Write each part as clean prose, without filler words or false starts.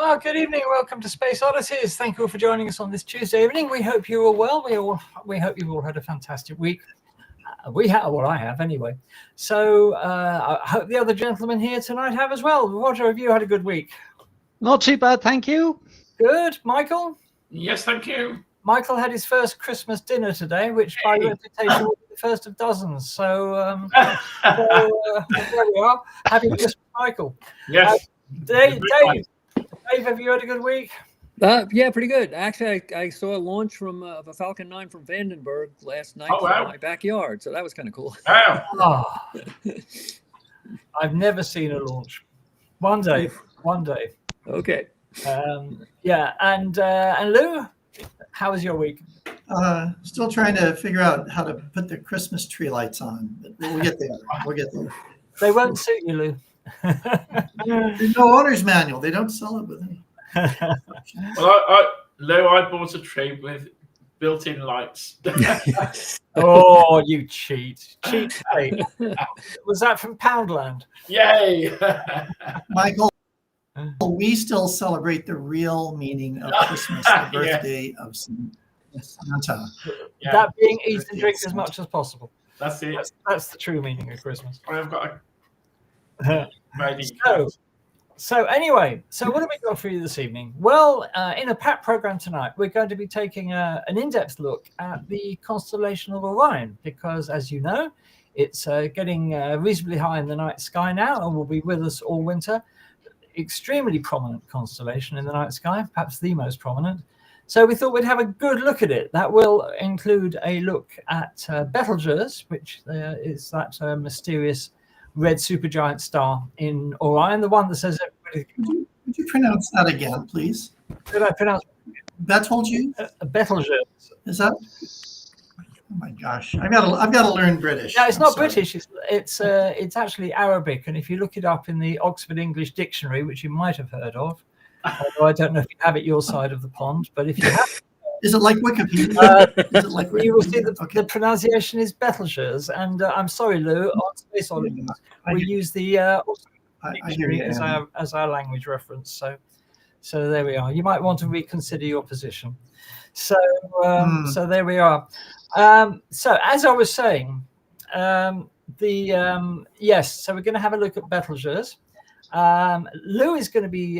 Oh, good evening. Welcome to Space Oddities. Thank you all for joining us on this Tuesday evening. We hope you are well. We hope you've all had a fantastic week. We have, well, I have anyway. So I hope the other gentlemen here tonight have as well. Roger, have you had a good week? Not too bad, thank you. Good. Michael? Yes, thank you. Michael had his first Christmas dinner today, which by reputation will be the first of dozens. So, there we are. Happy Christmas, Michael. Yes. Dave, have you had a good week? Yeah, pretty good. Actually, I saw a launch from of a Falcon 9 from Vandenberg last night in my backyard, so that was kind of cool. Wow. Oh, I've never seen a launch. One day. Okay. Yeah, and Lou, how was your week? Still trying to figure out how to put the Christmas tree lights on, but we'll get there. They won't suit you, Lou. There's no owner's manual. They don't sell it with any. Well, I bought a tree with built-in lights. Oh, you cheat. Was that from Poundland? Yay! Michael, we still celebrate the real meaning of Christmas, the birthday of Santa. Yeah. That being eat and drink as much as possible. That's it. That's the true meaning of Christmas. I've got So anyway, what have we got for you this evening? Well, in a packed program tonight, we're going to be taking an in-depth look at the constellation of Orion, because as you know, it's getting reasonably high in the night sky now and will be with us all winter. Extremely prominent constellation in the night sky, perhaps the most prominent. So we thought we'd have a good look at it. That will include a look at Betelgeuse, which is that mysterious red supergiant star in Orion, the one that says everybody. Would you pronounce that again, please? Did I pronounce Betelgeuse? Betelgeuse. Is that? Oh my gosh, I've got to learn British. No, it's not British. It's actually Arabic, and if you look it up in the Oxford English Dictionary, which you might have heard of, although I don't know if you have it your side of the pond, but if you have. Is it like Wikipedia? You will see the pronunciation is Betelgeuse, and I'm sorry, Lou, on Space Oddities, we use the dictionary as our language reference. So there we are. You might want to reconsider your position. So there we are. So as I was saying, yes. So we're going to have a look at Betelgeuse. Lou is going to be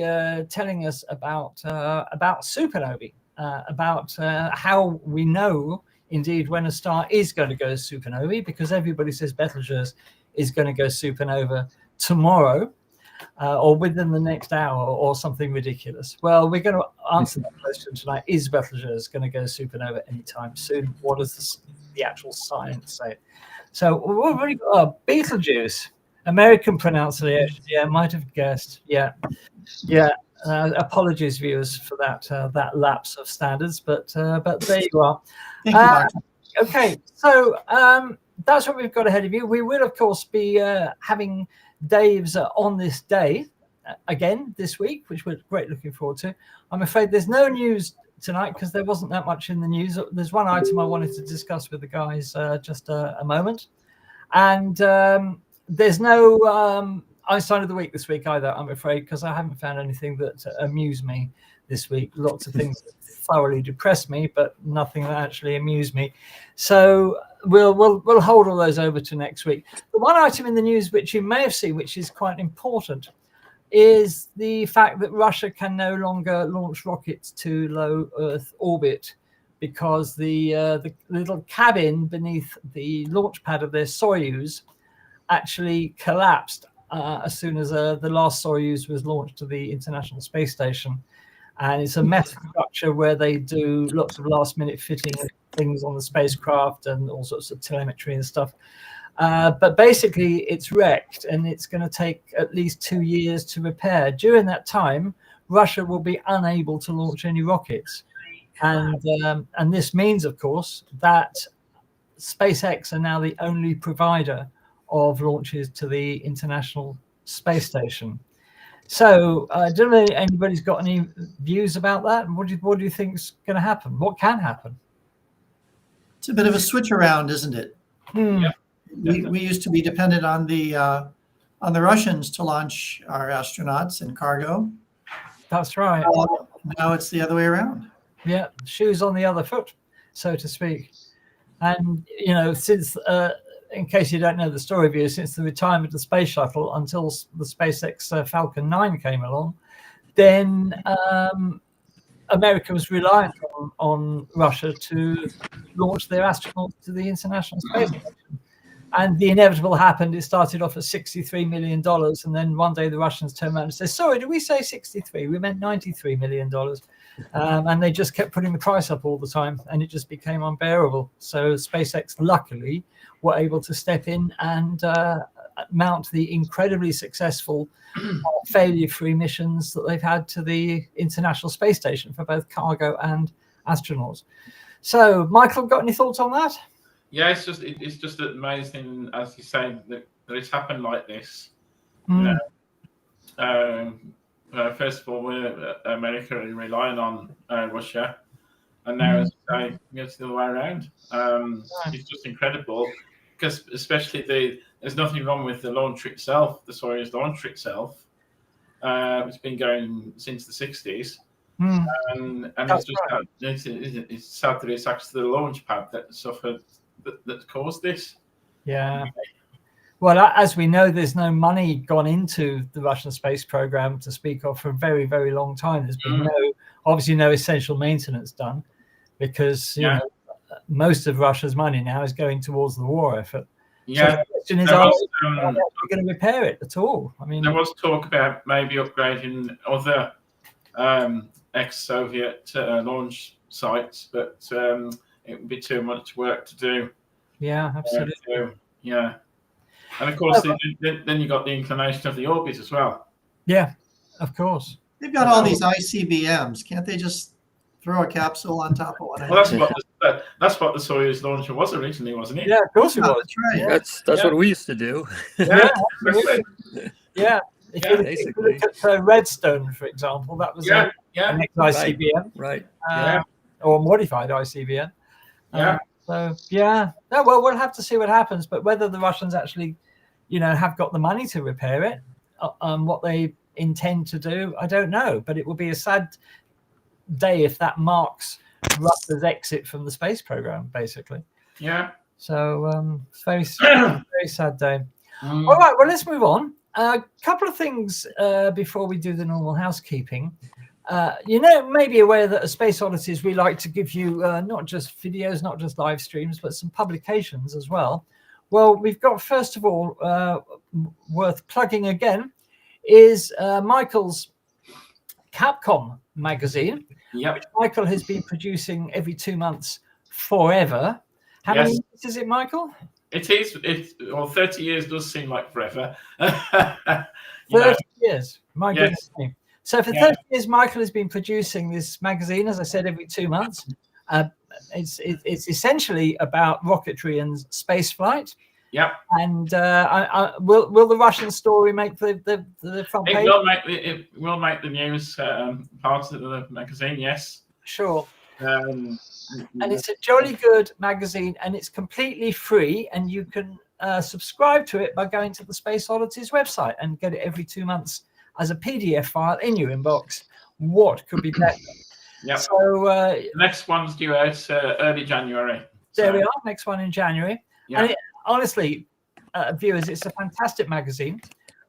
telling us about supernovae. About how we know indeed when a star is going to go supernovae, because everybody says Betelgeuse is going to go supernova tomorrow or within the next hour or something ridiculous. Well, we're going to answer that question tonight. Is Betelgeuse going to go supernova anytime soon? What does the actual science say? So what have we got? Betelgeuse, American pronunciation. Yeah, might have guessed. Yeah. Apologies, viewers, for that lapse of standards, but there you are. Thank you, okay, so that's what we've got ahead of you. We will, of course, be having Dave's on this day again this week, which we're great looking forward to. I'm afraid there's no news tonight because there wasn't that much in the news. There's one item I wanted to discuss with the guys just a moment, and there's no Einstein of the week this week either, I'm afraid, because I haven't found anything that amused me this week. Lots of things that thoroughly depressed me, but nothing that actually amused me. So we'll hold all those over to next week. The one item in the news which you may have seen, which is quite important, is the fact that Russia can no longer launch rockets to low Earth orbit because the little cabin beneath the launch pad of their Soyuz actually collapsed as soon as the last Soyuz was launched to the International Space Station. And it's a method structure where they do lots of last-minute fitting of things on the spacecraft and all sorts of telemetry and stuff. But basically, it's wrecked, and it's going to take at least 2 years to repair. During that time, Russia will be unable to launch any rockets. And this means, of course, that SpaceX are now the only provider of launches to the International Space Station. So I don't know if anybody's got any views about that. What do you think is going to happen? What can happen? It's a bit of a switch around, isn't it? Yeah, we used to be dependent on the Russians to launch our astronauts and cargo. That's right. Now it's the other way around. Yeah, shoes on the other foot, so to speak. And, since, in case you don't know the story, view, since the retirement of the space shuttle until the SpaceX Falcon 9 came along, then America was reliant on Russia to launch their astronauts to the International Space Station. And the inevitable happened. It started off at $63 million. And then one day the Russians turned around and said, sorry, did we say 63? We meant $93 million. And they just kept putting the price up all the time. And it just became unbearable. So SpaceX, luckily, were able to step in and mount the incredibly successful failure-free missions that they've had to the International Space Station for both cargo and astronauts. So, Michael, got any thoughts on that? Yeah, it's just amazing, as you say, that it's happened like this. First of all, America are relying on Russia, and now, as you say, it's the other way around. It's just incredible, because especially there's nothing wrong with the launch itself, the Soyuz launch itself. It's been going since the 60s. And it's just right. It's sad that it's actually the launch pad that suffered, that caused this. Yeah. Well, as we know, there's no money gone into the Russian space program to speak of for a very, very long time. There's been obviously no essential maintenance done, because you know, most of Russia's money now is going towards the war effort. Yeah. So the question is, are we going to repair it at all? I mean, there was talk about maybe upgrading other ex-Soviet launch sites, but it would be too much work to do. Yeah, absolutely. Yeah. And of course, then you got the inclination of the orbit as well. Yeah, of course. They've got all these ICBMs. Can't they just throw a capsule on top of one? Well, that's what the Soyuz launcher was originally, wasn't it? Yeah, of course it was. That's right. Yeah. That's what we used to do. Yeah, yeah. If you look at Redstone, for example, that was an ex-ICBM, right? Or modified ICBM. So well, we'll have to see what happens. But whether the Russians actually, have got the money to repair it, what they intend to do, I don't know. But it will be a sad day if that marks Russia's exit from the space program, basically. Yeah. So very sad day. All right. Well, let's move on. A couple of things before we do the normal housekeeping. May be aware that at Space Oddities, we like to give you not just videos, not just live streams, but some publications as well. Well, we've got, first of all, worth plugging again, is Michael's Capcom magazine, which Michael has been producing every 2 months forever. How many years is it, Michael? It is. 30 years does seem like forever. 30 years. My goodness me. So for 30 years, Michael has been producing this magazine, as I said, every 2 months. It's essentially about rocketry and space flight. Yeah. And will the Russian story make the front page? It will make the news part of the magazine. Yes. Sure. And it's a jolly good magazine, and it's completely free, and you can subscribe to it by going to the Space Oddities website and get it every 2 months as a PDF file in your inbox. What could be better? Yeah. So the next one's due out early January. There we are. Next one in January. Yeah. And honestly, viewers, it's a fantastic magazine,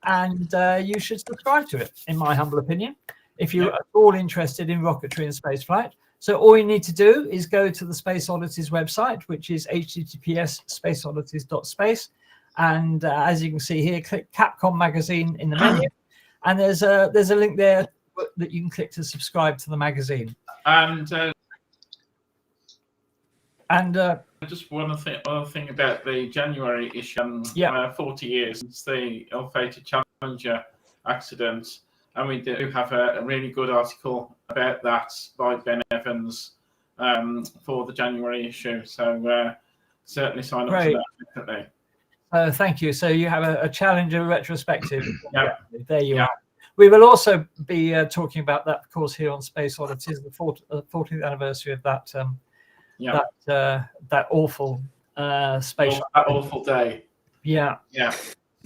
and you should subscribe to it, in my humble opinion, if you're at all interested in rocketry and spaceflight. So all you need to do is go to the Space Oddities website, which is https://spaceoddities.space. And as you can see here, click Capcom magazine in the menu. And there's a link there that you can click to subscribe to the magazine. And just one other thing about the January issue. 40 years since the ill-fated Challenger accident, and we do have a really good article about that by Ben Evans for the January issue. So certainly sign up to that. Definitely. Thank you. So you have a Challenger retrospective. There you are. We will also be talking about that, of course, here on Space Oddities, the 40th anniversary of that that awful space. That awful day. Yeah. Yeah.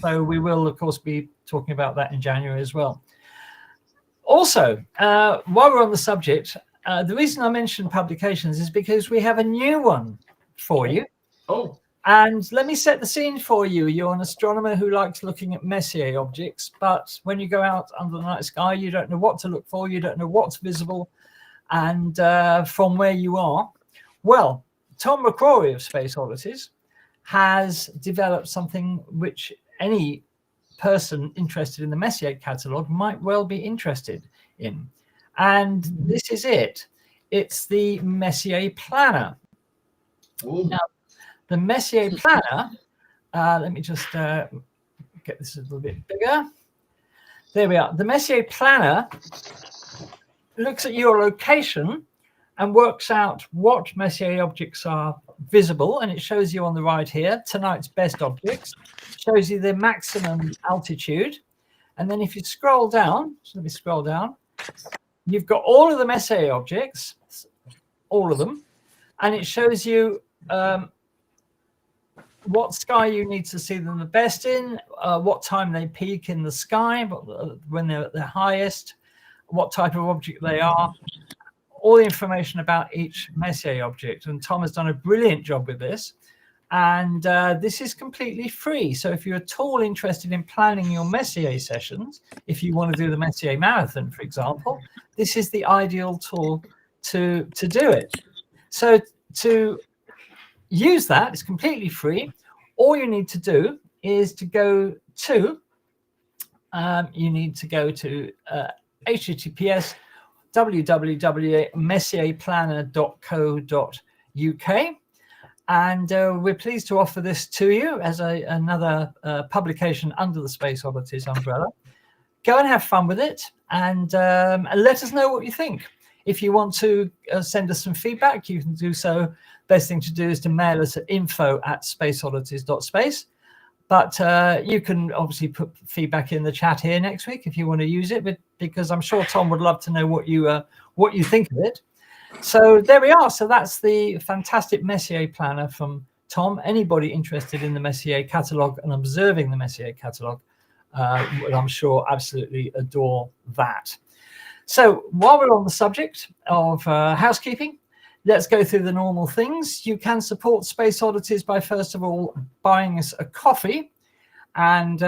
So we will, of course, be talking about that in January as well. Also, while we're on the subject, the reason I mentioned publications is because we have a new one for you. Oh. And let me set the scene for you. You're an astronomer who likes looking at Messier objects, but when you go out under the night sky, you don't know what to look for. You don't know what's visible and from where you are. Well, Tom McCrory of Space Oddities has developed something which any person interested in the Messier catalogue might well be interested in. And this is it. It's the Messier Planner. Now, the Messier Planner, let me just get this a little bit bigger. There we are. The Messier Planner looks at your location and works out what Messier objects are visible, and it shows you on the right here tonight's best objects, shows you the maximum altitude, and then if you scroll down, so let me scroll down, you've got all of the Messier objects, all of them, and it shows you what sky you need to see them the best in, what time they peak in the sky, when they're at their highest, what type of object they are, all the information about each Messier object. And Tom has done a brilliant job with this. And this is completely free. So if you're at all interested in planning your Messier sessions, if you want to do the Messier Marathon, for example, this is the ideal tool to do it. So to use that, it's completely free. All you need to do is to go to, https www.messierplanner.co.uk, and we're pleased to offer this to you as another publication under the Space Oddities umbrella. Go and have fun with it, and let us know what you think. If you want to send us some feedback, you can do so. Best thing to do is to mail us at info@spaceoddities.space. But you can obviously put feedback in the chat here next week if you want to use it, because I'm sure Tom would love to know what you think of it. So there we are. So that's the fantastic Messier Planner from Tom. Anybody interested in the Messier catalogue and observing the Messier catalogue will, I'm sure, absolutely adore that. So while we're on the subject of housekeeping, let's go through the normal things. You can support Space Oddities by, first of all, buying us a coffee. And,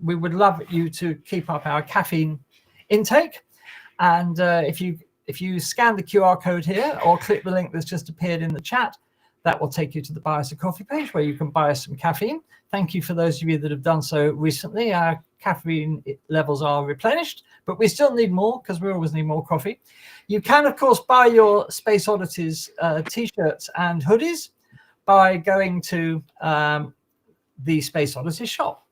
we would love you to keep up our caffeine intake. And if you scan the QR code here or click the link that's just appeared in the chat, that will take you to the Buy Us a Coffee page where you can buy us some caffeine. Thank you for those of you that have done so recently. Our caffeine levels are replenished, but we still need more because we always need more coffee. You can, of course, buy your Space Oddities T-shirts and hoodies by going to the Space Oddities shop.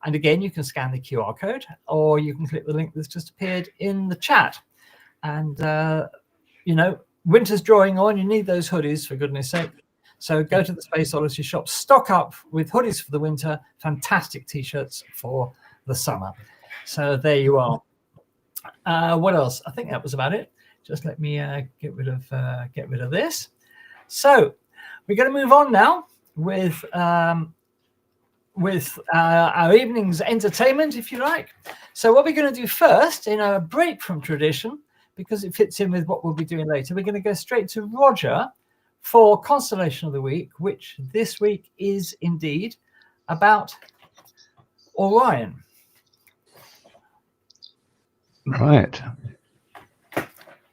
And again, you can scan the QR code or you can click the link that's just appeared in the chat. And, winter's drawing on. You need those hoodies, for goodness sake. So go to the Space Oddities shop, stock up with hoodies for the winter, fantastic T-shirts for the summer. So there you are. What else? I think that was about it. Just let me get rid of this. So we're going to move on now with our evening's entertainment, if you like. So what we're going to do first, in a break from tradition, because it fits in with what we'll be doing later, we're going to go straight to Roger for Constellation of the Week, which this week is indeed about Orion. Right.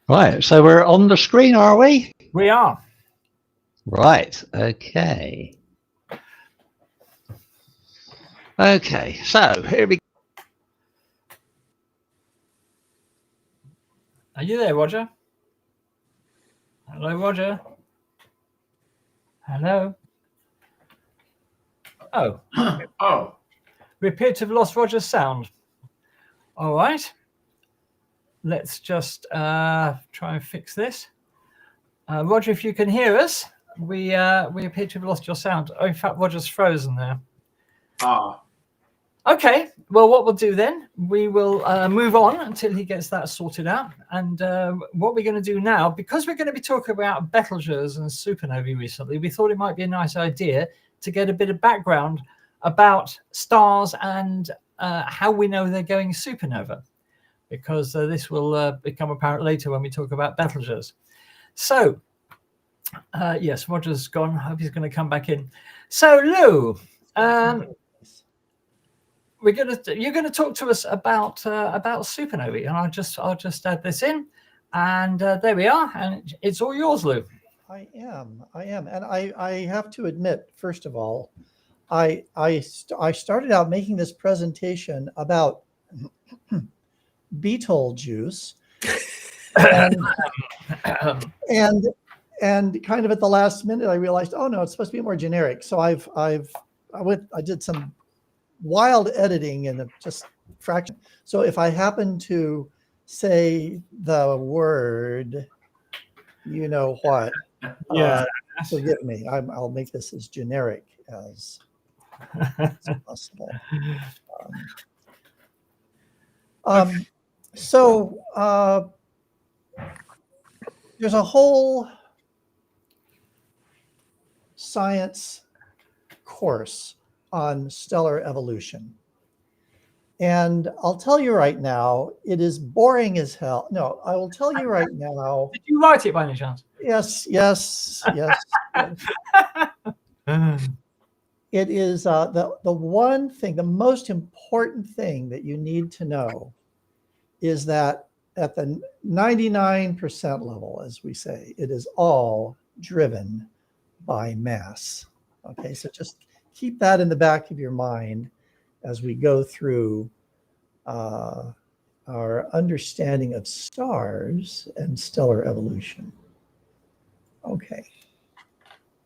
Right. So we're on the screen, are we? We are. Right. Okay. Okay. So here we go. Are you there, Roger? Hello, Roger. Hello. Oh. Oh. We appear to have lost Roger's sound. All right. Let's just try and fix this. Roger, if you can hear us, we appear to have lost your sound. Oh, in fact, Roger's frozen there. Ah. Okay. Well, what we'll do then, we will move on until he gets that sorted out. And what we're going to do now, because we're going to be talking about Betelgeuse and supernovae recently, we thought it might be a nice idea to get a bit of background about stars and how we know they're going supernova. because this will become apparent later when we talk about Betelgeuse. So, yes, Roger's gone. I hope he's going to come back in. So, Lou, you're going to talk to us about supernovae, and I'll just add this in, and there we are, and it's all yours, Lou. I am, and I have to admit, first of all, I started out making this presentation about Betelgeuse, and kind of at the last minute I realized, oh no, it's supposed to be more generic. So I did some wild editing and just fraction. So if I happen to say the word, you know what, forgive me. I'll make this as generic as possible. So there's a whole science course on stellar evolution. And I'll tell you right now, it is boring as hell. No, I will tell you right now. Did you write it by any chance? Yes. It is the one thing, the most important thing that you need to know is that at the 99% level, as we say, it is all driven by mass. Okay, so just keep that in the back of your mind as we go through our understanding of stars and stellar evolution. Okay.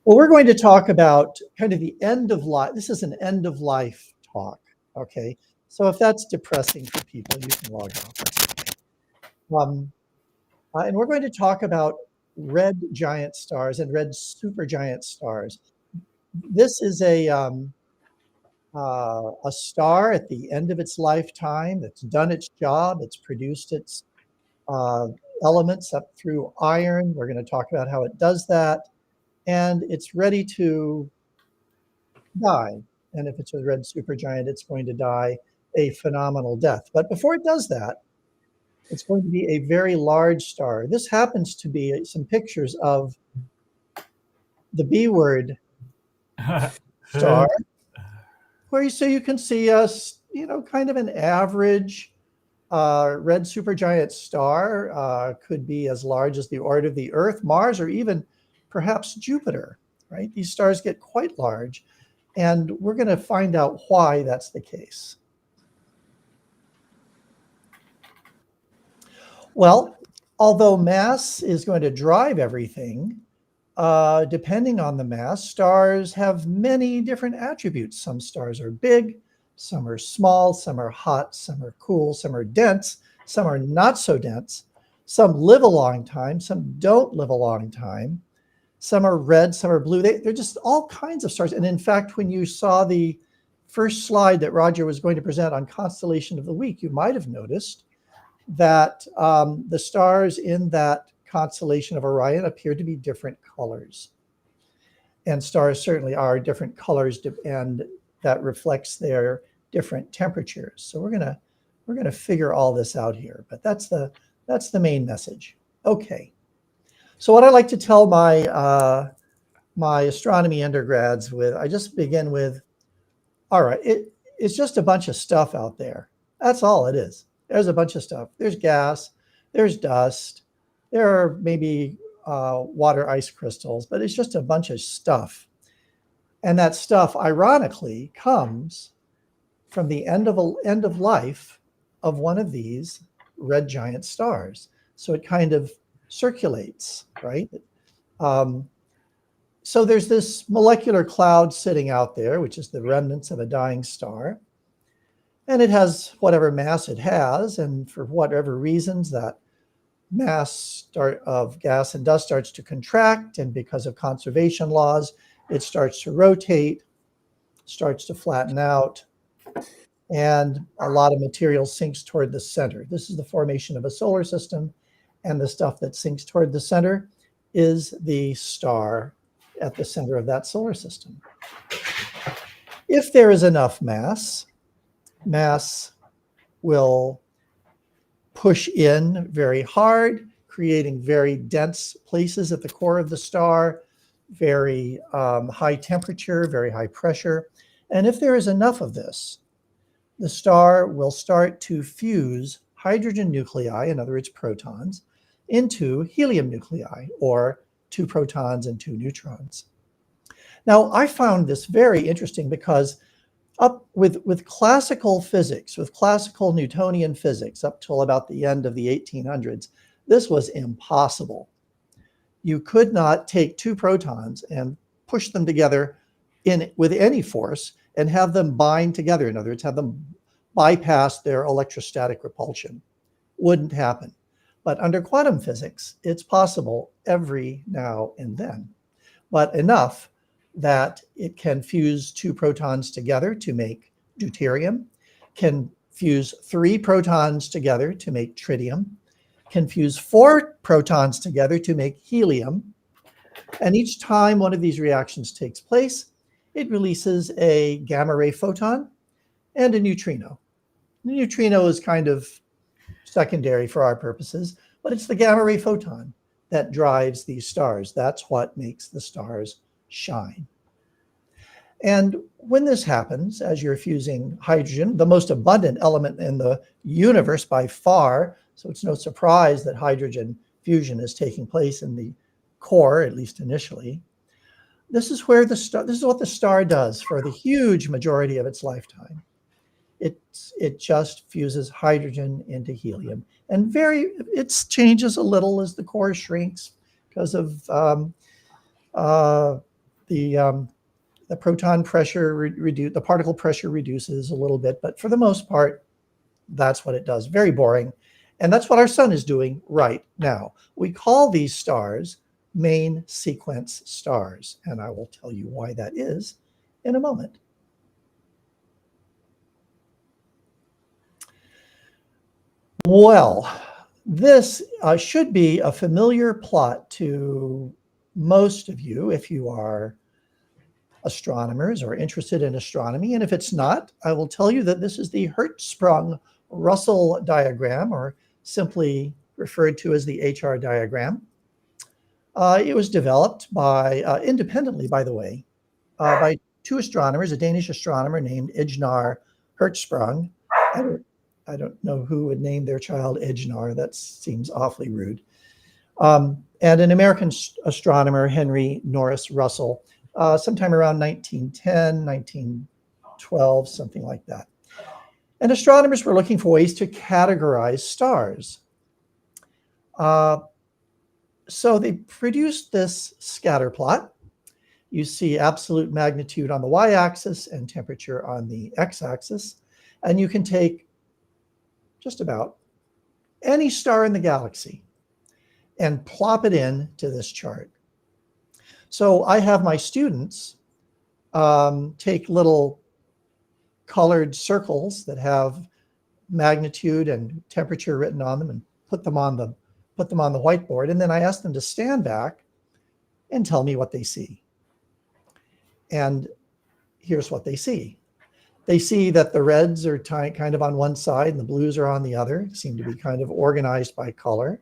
Well, we're going to talk about kind of the end of life. This is an end of life talk. Okay. So if that's depressing for people, you can log off. And we're going to talk about red giant stars and red supergiant stars. This is a star at the end of its lifetime that's done its job. It's produced its elements up through iron. We're going to talk about how it does that. And it's ready to die. And if it's a red supergiant, it's going to die a phenomenal death. But before it does that, it's going to be a very large star. This happens to be some pictures of the B word star, where you can see us, kind of an average red supergiant star, could be as large as the orbit of the Earth, Mars, or even perhaps Jupiter, right? These stars get quite large, and we're going to find out why that's the case. Well, although mass is going to drive everything, depending on the mass, stars have many different attributes. Some stars are big, some are small, some are hot, some are cool, some are dense, some are not so dense. Some live a long time, some don't live a long time. Some are red, some are blue. They're just all kinds of stars. And in fact, when you saw the first slide that Roger was going to present on Constellation of the Week, you might have noticed that the stars in that constellation of Orion appear to be different colors. And stars certainly are different colors, and that reflects their different temperatures. So we're gonna figure all this out here, but that's the main message. Okay. So what I like to tell my my astronomy undergrads I just begin with, all right, it's just a bunch of stuff out there. That's all it is. There's a bunch of stuff. There's gas, there's dust, there are maybe water ice crystals, but it's just a bunch of stuff. And that stuff, ironically, comes from the end of life of one of these red giant stars. So it kind of circulates, right? So there's this molecular cloud sitting out there, which is the remnants of a dying star. And it has whatever mass it has. And for whatever reasons, that mass of gas and dust starts to contract. And because of conservation laws, it starts to rotate, starts to flatten out. And a lot of material sinks toward the center. This is the formation of a solar system. And the stuff that sinks toward the center is the star at the center of that solar system. If there is enough mass will push in very hard, creating very dense places at the core of the star, very high temperature, very high pressure. And if there is enough of this, the star will start to fuse hydrogen nuclei, in other words, protons, into helium nuclei, or 2 protons and 2 neutrons. Now, I found this very interesting because up with classical physics, with classical Newtonian physics, up till about the end of the 1800s, this was impossible. You could not take 2 protons and push them together with any force and have them bind together. In other words, have them bypass their electrostatic repulsion. Wouldn't happen. But under quantum physics, it's possible every now and then, but enough that it can fuse 2 protons together to make deuterium, can fuse 3 protons together to make tritium, can fuse 4 protons together to make helium. And each time one of these reactions takes place, it releases a gamma ray photon and a neutrino. The neutrino is kind of secondary for our purposes, but it's the gamma ray photon that drives these stars. That's what makes the stars shine. And when this happens, as you're fusing hydrogen, the most abundant element in the universe by far, so it's no surprise that hydrogen fusion is taking place in the core, at least initially. This is where this is what the star does for the huge majority of its lifetime. It just fuses hydrogen into helium, and it changes a little as the core shrinks because of the proton pressure the particle pressure reduces a little bit, but for the most part, that's what it does. Very boring, and that's what our sun is doing right now. We call these stars main sequence stars, and I will tell you why that is in a moment. Well, this should be a familiar plot to most of you if you are astronomers or interested in astronomy. And if it's not, I will tell you that this is the Hertzsprung-Russell diagram, or simply referred to as the HR diagram. It was developed by, independently, by the way, by 2 astronomers, a Danish astronomer named Ejnar Hertzsprung. I don't know who would name their child Ejnar. That seems awfully rude. And an American astronomer, Henry Norris Russell, sometime around 1910, 1912, something like that. And astronomers were looking for ways to categorize stars. So they produced this scatter plot. You see absolute magnitude on the y-axis and temperature on the x-axis. And you can take just about any star in the galaxy and plop it into this chart. So I have my students take little colored circles that have magnitude and temperature written on them and put them on the whiteboard, and then I ask them to stand back and tell me what they see. And here's what they see. They see that the reds are kind of on one side and the blues are on the other, seem to be kind of organized by color.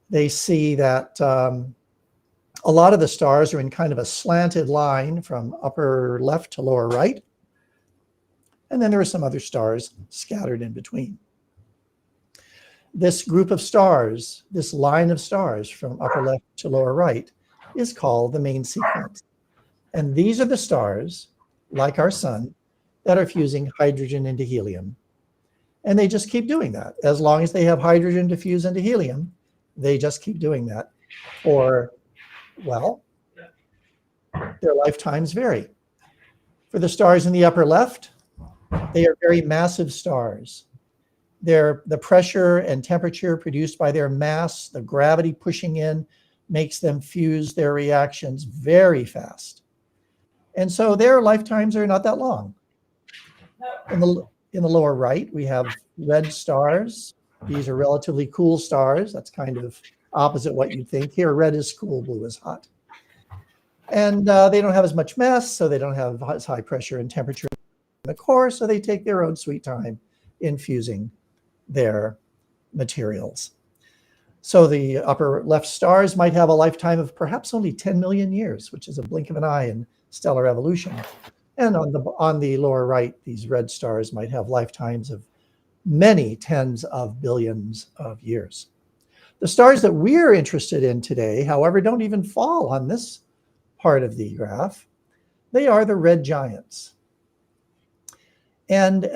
They see that a lot of the stars are in kind of a slanted line from upper left to lower right. And then there are some other stars scattered in between. This group of stars, this line of stars from upper left to lower right, is called the main sequence. And these are the stars, like our sun, that are fusing hydrogen into helium. And they just keep doing that. As long as they have hydrogen to fuse into helium, they just keep doing that for, well, their lifetimes vary. For the stars in the upper left, they are very massive stars. The pressure and temperature produced by their mass, the gravity pushing in, makes them fuse their reactions very fast. And so their lifetimes are not that long. In the lower right, we have red stars. These are relatively cool stars. That's kind of opposite what you'd think. Here, red is cool, blue is hot. And they don't have as much mass, so they don't have as high pressure and temperature in the core, so they take their own sweet time in fusing their materials. So the upper left stars might have a lifetime of perhaps only 10 million years, which is a blink of an eye in stellar evolution. And on the lower right, these red stars might have lifetimes of many tens of billions of years. The stars that we're interested in today, however, don't even fall on this part of the graph. They are the red giants. And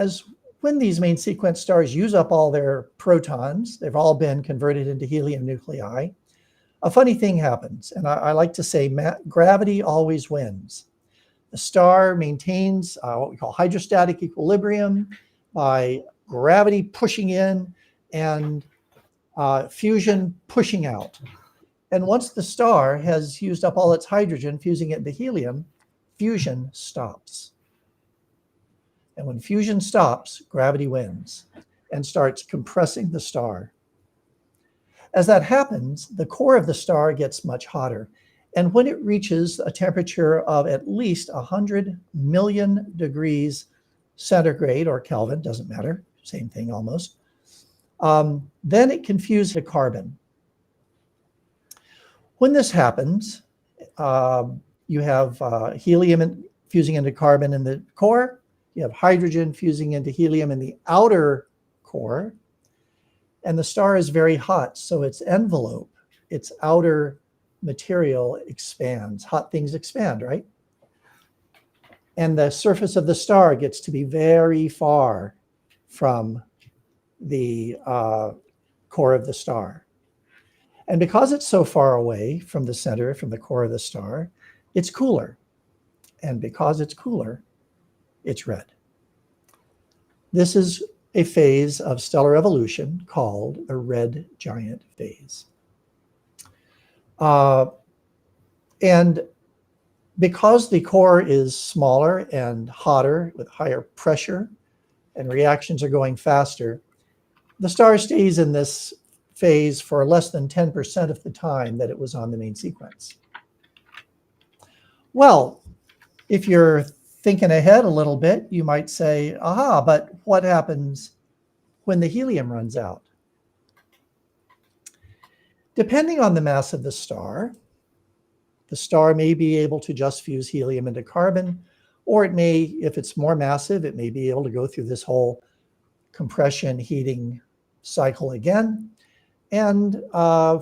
when these main sequence stars use up all their protons, they've all been converted into helium nuclei, a funny thing happens. And I like to say gravity always wins. The star maintains what we call hydrostatic equilibrium by gravity pushing in and fusion pushing out. And once the star has used up all its hydrogen, fusing it into helium, fusion stops. And when fusion stops, gravity wins and starts compressing the star. As that happens, the core of the star gets much hotter. And when it reaches a temperature of at least 100 million degrees centigrade or Kelvin, doesn't matter, same thing almost, then it can fuse to carbon. When this happens, you have helium fusing into carbon in the core. You have hydrogen fusing into helium in the outer core. And the star is very hot, so its envelope, its outer material expands. Hot things expand, right? And the surface of the star gets to be very far from the core of the star. And because it's so far away from the center, from the core of the star, it's cooler. And because it's cooler, it's red. This is a phase of stellar evolution called the red giant phase. And because the core is smaller and hotter with higher pressure and reactions are going faster, the star stays in this phase for less than 10% of the time that it was on the main sequence. Well, if you're thinking ahead a little bit, you might say, aha, but what happens when the helium runs out? Depending on the mass of the star may be able to just fuse helium into carbon, or it may, if it's more massive, it may be able to go through this whole compression heating cycle again and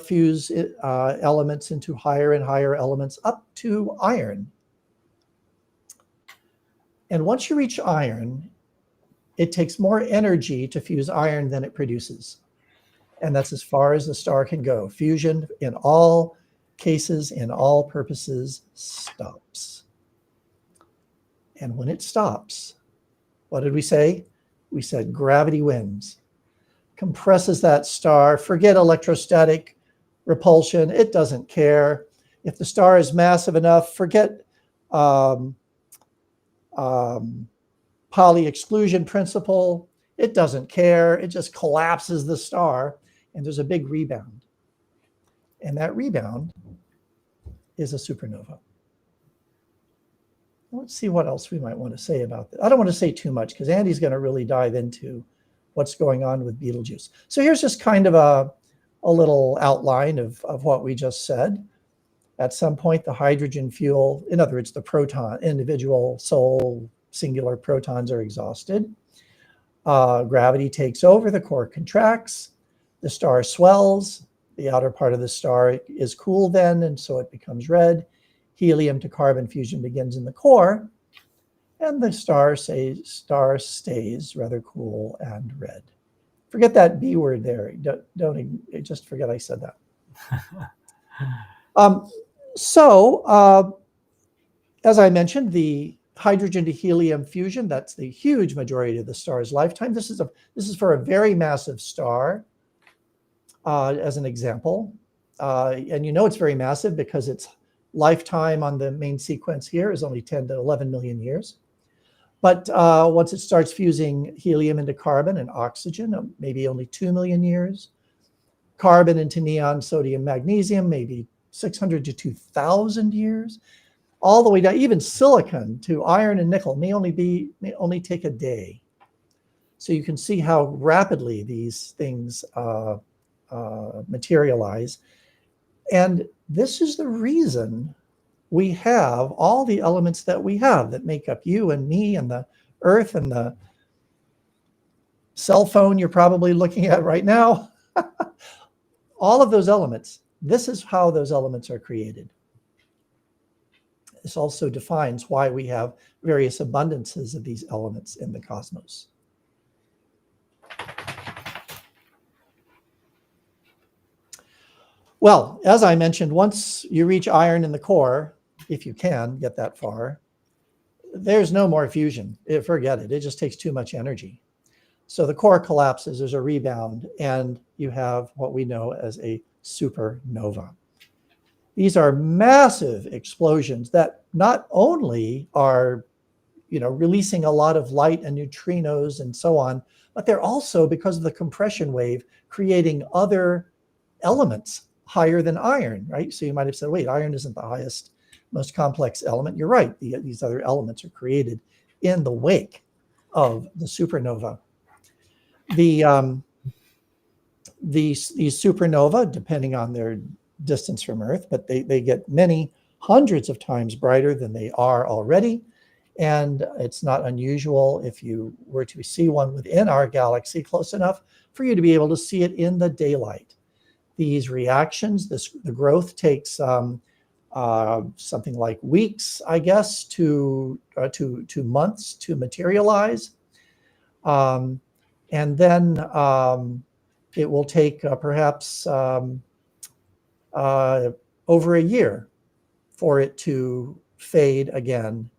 fuse elements into higher and higher elements up to iron. And once you reach iron, it takes more energy to fuse iron than it produces. And that's as far as the star can go. Fusion in all cases, in all purposes, stops. And when it stops, what did we say? We said gravity wins. Compresses that star. Forget electrostatic repulsion. It doesn't care. If the star is massive enough, forget Pauli exclusion principle. It doesn't care. It just collapses the star, and there's a big rebound. And that rebound is a supernova. Let's see what else we might want to say about this. I don't want to say too much because Andy's going to really dive into what's going on with Betelgeuse. So here's just kind of a little outline of what we just said. At some point, the hydrogen fuel, in other words, the individual sole singular protons are exhausted. Gravity takes over, the core contracts, the star swells, the outer part of the star is cool then, and so it becomes red. Helium to carbon fusion begins in the core, and the star stays rather cool and red. Forget that B word there. Don't just forget I said that. As I mentioned, the hydrogen to helium fusion, that's the huge majority of the star's lifetime. This is for a very massive star, as an example. And you know it's very massive because its lifetime on the main sequence here is only 10 to 11 million years. But once it starts fusing helium into carbon and oxygen, maybe only 2 million years. Carbon into neon, sodium, magnesium, maybe 600 to 2,000 years. All the way down, even silicon to iron and nickel may only take a day. So you can see how rapidly these things materialize. And this is the reason we have all the elements that we have that make up you and me and the Earth and the cell phone you're probably looking at right now. All of those elements, this is how those elements are created. This also defines why we have various abundances of these elements in the cosmos. Well, as I mentioned, once you reach iron in the core, if you can get that far, there's no more fusion. Forget it. It just takes too much energy. So the core collapses, there's a rebound, and you have what we know as a supernova. These are massive explosions that not only are, releasing a lot of light and neutrinos and so on, but they're also, because of the compression wave, creating other elements higher than iron, right? So you might have said, wait, iron isn't the highest, most complex element. You're right. These other elements are created in the wake of the supernova. These supernova, depending on their distance from Earth, but they get many hundreds of times brighter than they are already. And it's not unusual, if you were to see one within our galaxy close enough, for you to be able to see it in the daylight. These reactions, the growth takes something like weeks, I guess, to months to materialize. And then it will take perhaps over a year for it to fade again,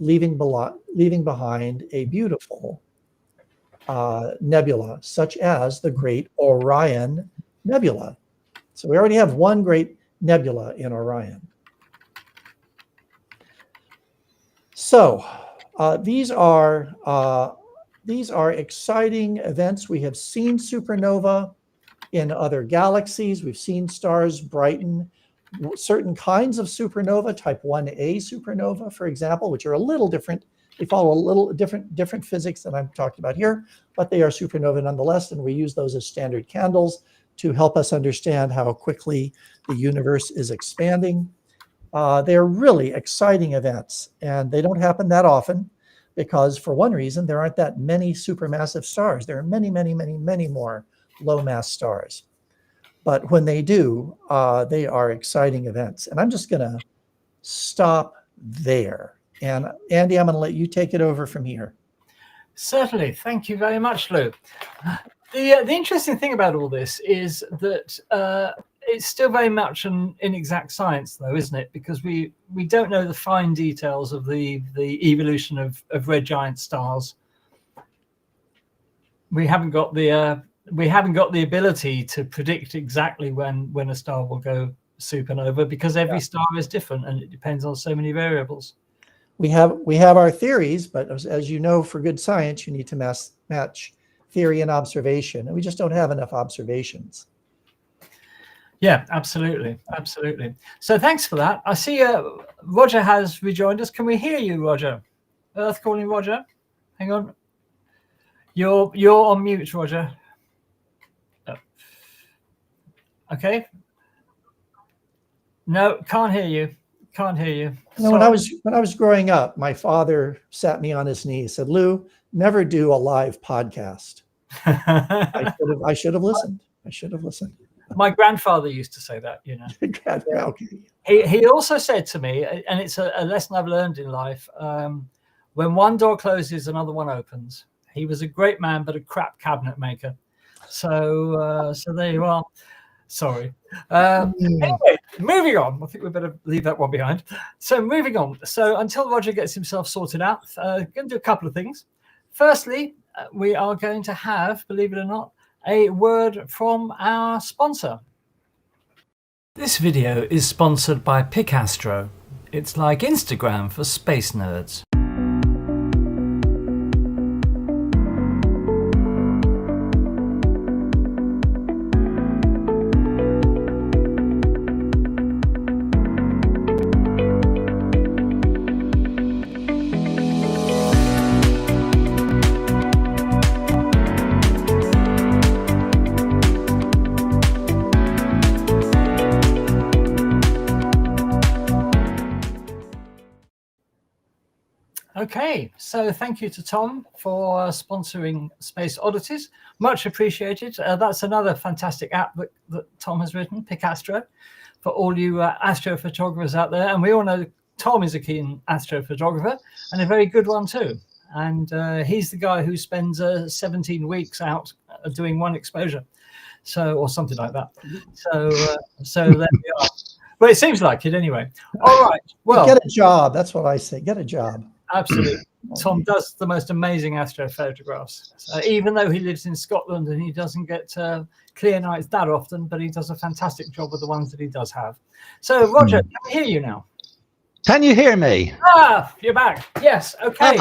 leaving behind a beautiful nebula, such as the Great Orion Nebula. So we already have one great nebula in Orion. So these are exciting events. We have seen supernova in other galaxies. We've seen stars brighten. Certain kinds of supernova, type 1a supernova, for example, which are a little different. They follow a little different physics than I'm talking about here, but they are supernova nonetheless, and we use those as standard candles to help us understand how quickly the universe is expanding. They're really exciting events, and they don't happen that often because, for one reason, there aren't that many supermassive stars. There are many, many, many, many more low-mass stars. But when they do, they are exciting events. And I'm just going to stop there. And Andy, I'm going to let you take it over from here. Certainly. Thank you very much, Lou. The interesting thing about all this is that it's still very much an inexact science, though, isn't it? Because we don't know the fine details of the evolution of red giant stars. We haven't got the ability to predict exactly when a star will go supernova, because every star is different and it depends on so many variables. We have our theories, but as you know, for good science, you need to match theory and observation, and we just don't have enough observations. Yeah, absolutely. So thanks for that. I see Roger has rejoined us. Can we hear you, Roger? Earth calling Roger. Hang on. You're on mute, Roger. Oh. Okay. No, can't hear you. When I was growing up, my father sat me on his knee and said, "Lou, never do a live podcast." I should have listened. My grandfather used to say that, Okay. He also said to me, and it's a lesson I've learned in life, when one door closes, another one opens. He was a great man, but a crap cabinet maker. So there you are. Sorry. Anyway, moving on. I think we better leave that one behind. So moving on. So until Roger gets himself sorted out, going to do a couple of things. Firstly, we are going to have, believe it or not, a word from our sponsor. This video is sponsored by Picastro. It's like Instagram for space nerds. Okay, so thank you to Tom for sponsoring Space Oddities. Much appreciated. That's another fantastic app that Tom has written, Picastro, for all you astrophotographers out there. And we all know Tom is a keen astrophotographer and a very good one too. And he's the guy who spends 17 weeks out doing one exposure, or something like that. So there we are. Well, it seems like it anyway. All right. Well, get a job. That's what I say. Get a job. Absolutely. Tom does the most amazing astrophotographs. Even though he lives in Scotland and he doesn't get clear nights that often, but he does a fantastic job with the ones that he does have. So, Roger, can we hear you now? Can you hear me? Ah, you're back. Yes. Okay.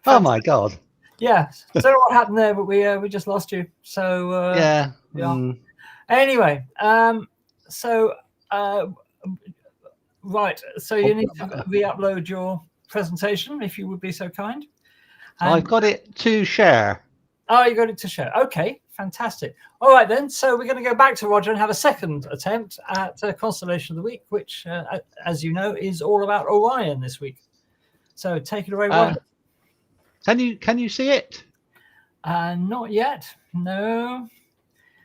Oh my God. Yeah. I don't know what happened there, but we just lost you. So yeah. Anyway, right. So you need to re-upload your presentation, if you would be so kind. I've got it to share. Oh, you got it to share. Okay, fantastic. All right then. So we're going to go back to Roger and have a second attempt at Constellation of the Week, which, as you know, is all about Orion this week. So take it away, Roger. Can you see it? Not yet. No.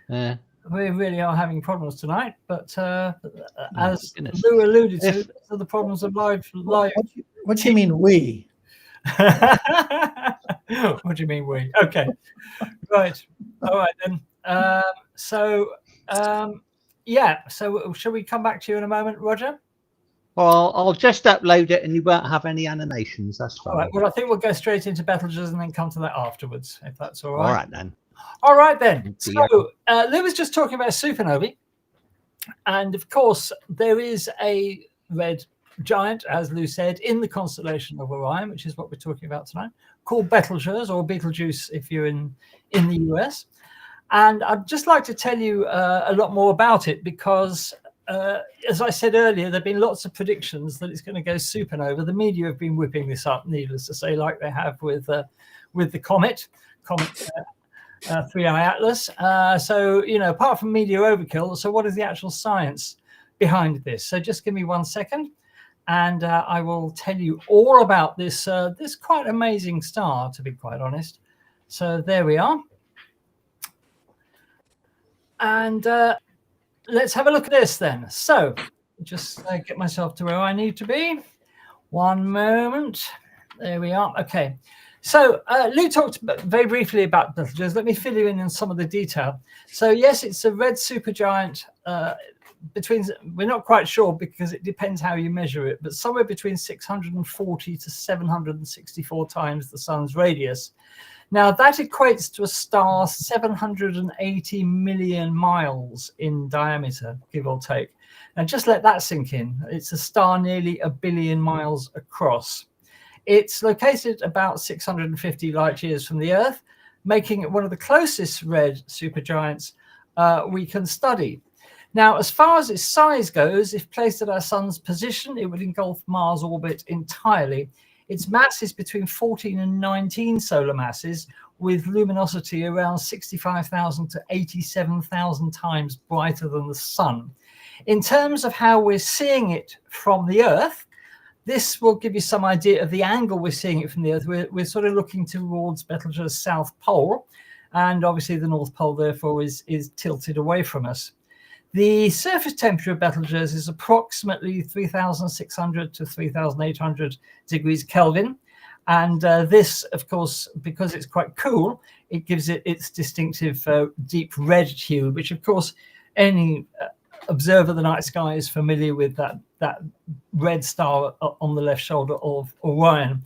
We really are having problems tonight, but as Lou alluded to, these are the problems of live. What do you mean we? What do you mean we? Okay, right. All right then. So shall we come back to you in a moment, Roger? Well, I'll just upload it and you won't have any animations. That's fine. All right. Well, I think we'll go straight into Betelgeuse and then come to that afterwards, if that's all right. All right then. All right then. So Lou was just talking about supernovae, and of course there is a red giant, as Lou said, in the constellation of Orion, which is what we're talking about tonight, called Betelgeuse, or Betelgeuse if you're in the US. And I'd just like to tell you a lot more about it because, as I said earlier, there have been lots of predictions that it's going to go supernova. The media have been whipping this up, needless to say, like they have with the comet 3i Atlas. So, apart from media overkill, so what is the actual science behind this? So just give me 1 second and I will tell you all about this this quite amazing star, to be quite honest. So there we are. And let's have a look at this then. So just get myself to where I need to be. 1 moment. There we are. Okay. So Lou talked very briefly about Betelgeuse. Let me fill you in some of the detail. So yes, it's a red supergiant. We're not quite sure because it depends how you measure it, but somewhere between 640 to 764 times the sun's radius. Now that equates to a star 780 million miles in diameter, give or take. Now just let that sink in. It's a star nearly 1 billion miles across. It's located about 650 light years from the Earth, making it one of the closest red supergiants we can study. Now, as far as its size goes, if placed at our sun's position, it would engulf Mars' orbit entirely. Its mass is between 14 and 19 solar masses, with luminosity around 65,000 to 87,000 times brighter than the sun. In terms of how we're seeing it from the Earth, this will give you some idea of the angle we're seeing it from the Earth. We're sort of looking towards Betelgeuse's south pole, and obviously the North Pole, therefore, is tilted away from us. The surface temperature of Betelgeuse is approximately 3,600 to 3,800 degrees Kelvin. And this, of course, because it's quite cool, it gives it its distinctive deep red hue, which, of course, any observer of the night sky is familiar with that red star on the left shoulder of Orion.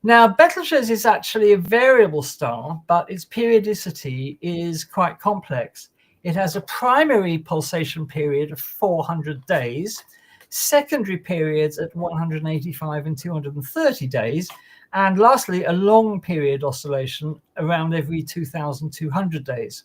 Now, Betelgeuse is actually a variable star, but its periodicity is quite complex. It has a primary pulsation period of 400 days, secondary periods at 185 and 230 days, and lastly, a long period oscillation around every 2,200 days.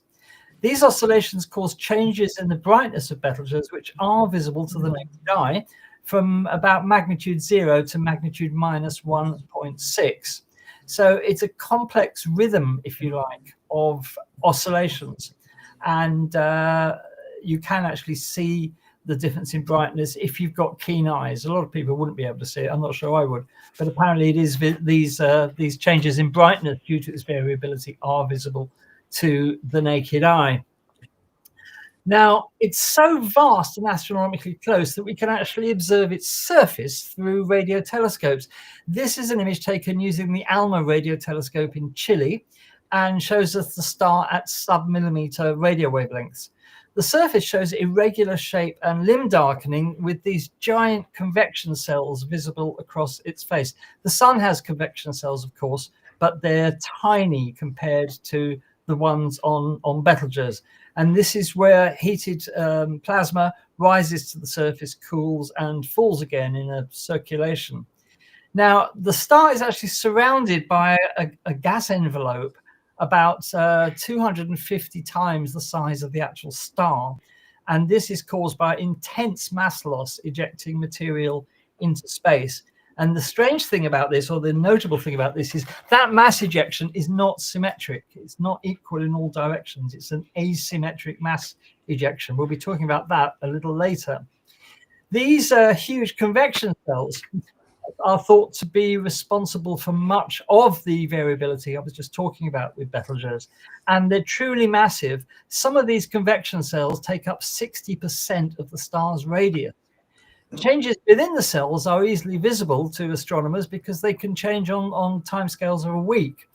These oscillations cause changes in the brightness of Betelgeuse, which are visible to the naked eye, from about magnitude 0 to magnitude minus 1.6. So it's a complex rhythm, if you like, of oscillations. And you can actually see the difference in brightness if you've got keen eyes. A lot of people wouldn't be able to see it. I'm not sure I would, but apparently it is these changes in brightness due to this variability are visible to the naked eye. Now, it's so vast and astronomically close that we can actually observe its surface through radio telescopes. This is an image taken using the ALMA radio telescope in Chile and shows us the star at sub-millimeter radio wavelengths. The surface shows irregular shape and limb darkening with these giant convection cells visible across its face. The sun has convection cells, of course, but they're tiny compared to the ones on Betelgeuse. And this is where heated plasma rises to the surface, cools, and falls again in a circulation. Now, the star is actually surrounded by a gas envelope about 250 times the size of the actual star. And this is caused by intense mass loss ejecting material into space. And the strange thing about this, or the notable thing about this, is that mass ejection is not symmetric. It's not equal in all directions. It's an asymmetric mass ejection. We'll be talking about that a little later. These huge convection cells are thought to be responsible for much of the variability I was just talking about with Betelgeuse. And they're truly massive. Some of these convection cells take up 60% of the star's radius. Changes within the cells are easily visible to astronomers because they can change on timescales of a week,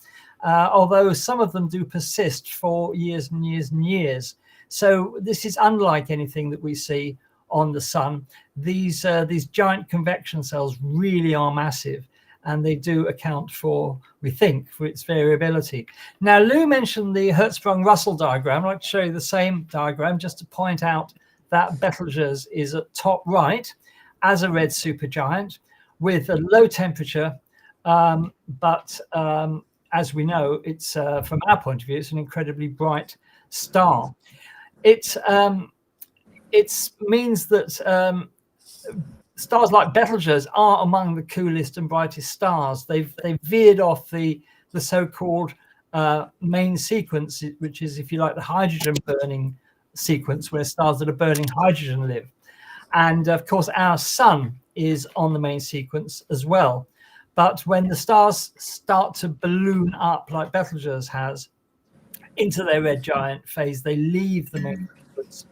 although some of them do persist for years and years and years. So this is unlike anything that we see on the sun. These giant convection cells really are massive, and they do account for, we think, for its variability. Now, Lou mentioned the Hertzsprung-Russell diagram. I'd like to show you the same diagram just to point out that Betelgeuse is at top right as a red supergiant with a low temperature, but as we know, it's from our point of view, it's an incredibly bright star. It means that stars like Betelgeuse are among the coolest and brightest stars. They've veered off the so-called main sequence, which is, if you like, the hydrogen burning sequence where stars that are burning hydrogen live. And of course, our sun is on the main sequence as well. But when the stars start to balloon up, like Betelgeuse has, into their red giant phase, they leave the main sequence.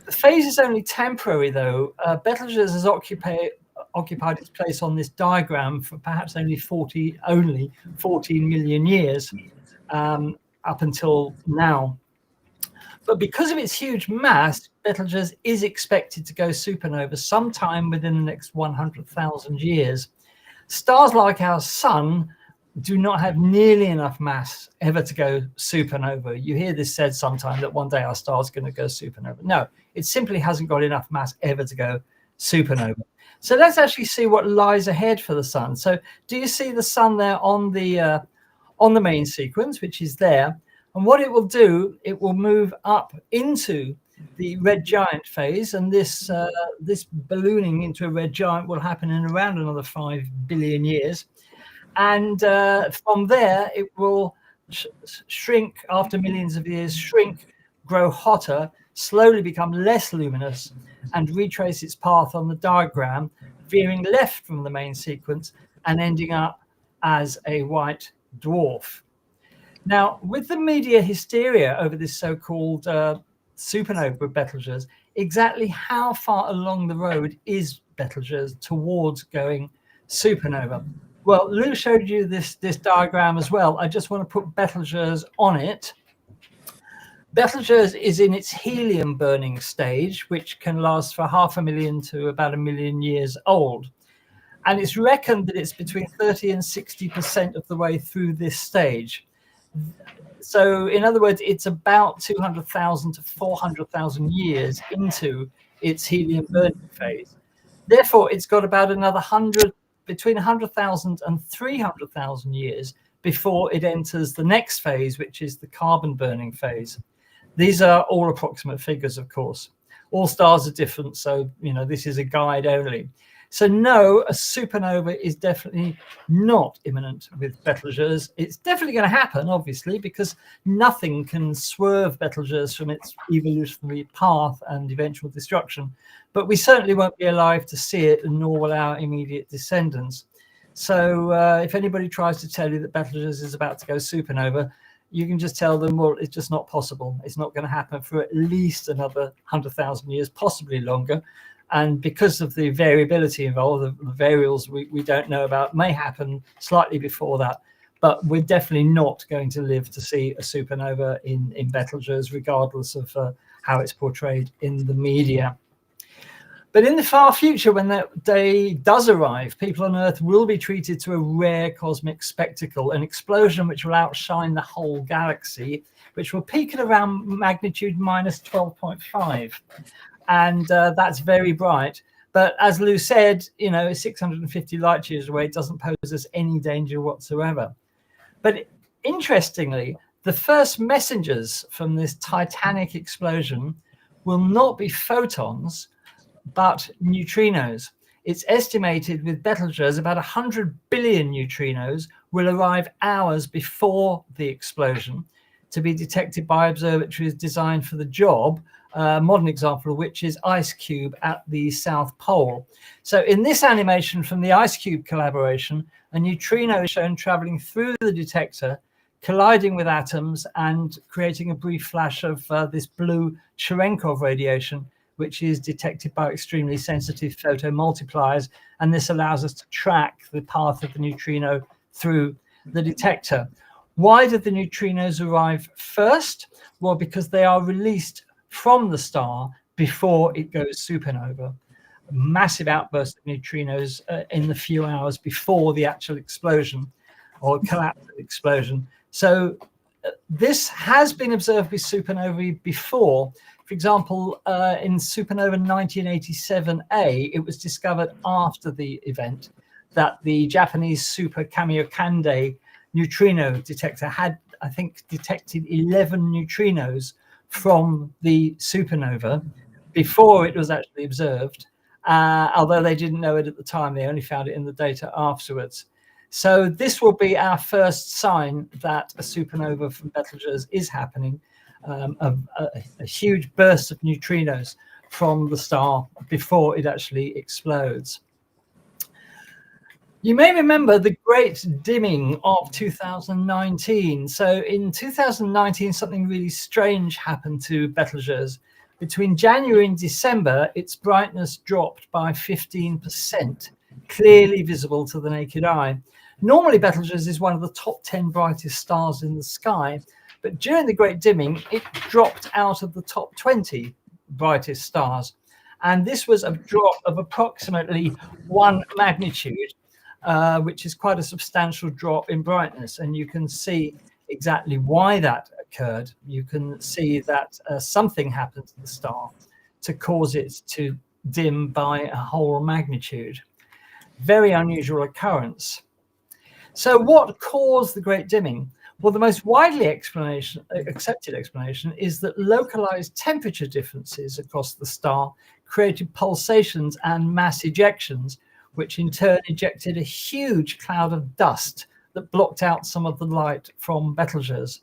The phase is only temporary, though. Betelgeuse has occupied its place on this diagram for perhaps only 14 million years up until now. But because of its huge mass, Betelgeuse is expected to go supernova sometime within the next 100,000 years. Stars like our sun do not have nearly enough mass ever to go supernova. You hear this said sometime that one day our star is going to go supernova. No, it simply hasn't got enough mass ever to go supernova. So let's actually see what lies ahead for the sun. So do you see the sun there on the main sequence, which is there? And what it will do, it will move up into the red giant phase, and this ballooning into a red giant will happen in around another 5 billion years. And from there, it will shrink after millions of years, shrink, grow hotter, slowly become less luminous, and retrace its path on the diagram, veering left from the main sequence and ending up as a white dwarf. Now, with the media hysteria over this so-called supernova Betelgeuse, exactly how far along the road is Betelgeuse towards going supernova? Well, Lou showed you this diagram as well. I just want to put Betelgeuse on it. Betelgeuse is in its helium burning stage, which can last for 500,000 to about 1 million years old. And it's reckoned that it's between 30 and 60% of the way through this stage. So in other words, it's about 200,000 to 400,000 years into its helium burning phase. Therefore, it's got about another between 100,000 and 300,000 years before it enters the next phase, which is the carbon burning phase. These are all approximate figures, of course. All stars are different, so this is a guide only. So no, a supernova is definitely not imminent with Betelgeuse. It's definitely going to happen, obviously, because nothing can swerve Betelgeuse from its evolutionary path and eventual destruction. But we certainly won't be alive to see it, and nor will our immediate descendants. So if anybody tries to tell you that Betelgeuse is about to go supernova, you can just tell them, well, it's just not possible. It's not going to happen for at least another 100,000 years, possibly longer. And because of the variability involved, the variables we don't know about may happen slightly before that. But we're definitely not going to live to see a supernova in Betelgeuse, regardless of how it's portrayed in the media. But in the far future, when that day does arrive, people on Earth will be treated to a rare cosmic spectacle, an explosion which will outshine the whole galaxy, which will peak at around magnitude minus 12.5. And that's very bright. But as Lou said, 650 light years away, it doesn't pose us any danger whatsoever. But interestingly, the first messengers from this titanic explosion will not be photons, but neutrinos. It's estimated with Betelgeuse about 100 billion neutrinos will arrive hours before the explosion to be detected by observatories designed for the job. Modern example of which is IceCube at the South Pole. So in this animation from the IceCube collaboration, a neutrino is shown traveling through the detector, colliding with atoms and creating a brief flash of this blue Cherenkov radiation, which is detected by extremely sensitive photomultipliers. And this allows us to track the path of the neutrino through the detector. Why did the neutrinos arrive first? Well, because they are released from the star before it goes supernova. A massive outburst of neutrinos in the few hours before the actual explosion or collapse of the explosion. So this has been observed with supernovae before. For example, in supernova 1987A, it was discovered after the event that the Japanese Super Kamiokande neutrino detector had, I think, detected 11 neutrinos from the supernova before it was actually observed, although they didn't know it at the time. They only found it in the data afterwards. So this will be our first sign that a supernova from Betelgeuse is happening, a huge burst of neutrinos from the star before it actually explodes. You may remember the great dimming of 2019. So in 2019, something really strange happened to Betelgeuse. Between January and December, its brightness dropped by 15%, clearly visible to the naked eye. Normally, Betelgeuse is one of the top 10 brightest stars in the sky, but during the great dimming, it dropped out of the top 20 brightest stars. And this was a drop of approximately 1 magnitude. Which is quite a substantial drop in brightness. And you can see exactly why that occurred. You can see that something happened to the star to cause it to dim by a whole magnitude. Very unusual occurrence. So what caused the great dimming? Well, the most widely accepted explanation is that localized temperature differences across the star created pulsations and mass ejections, which in turn ejected a huge cloud of dust that blocked out some of the light from Betelgeuse.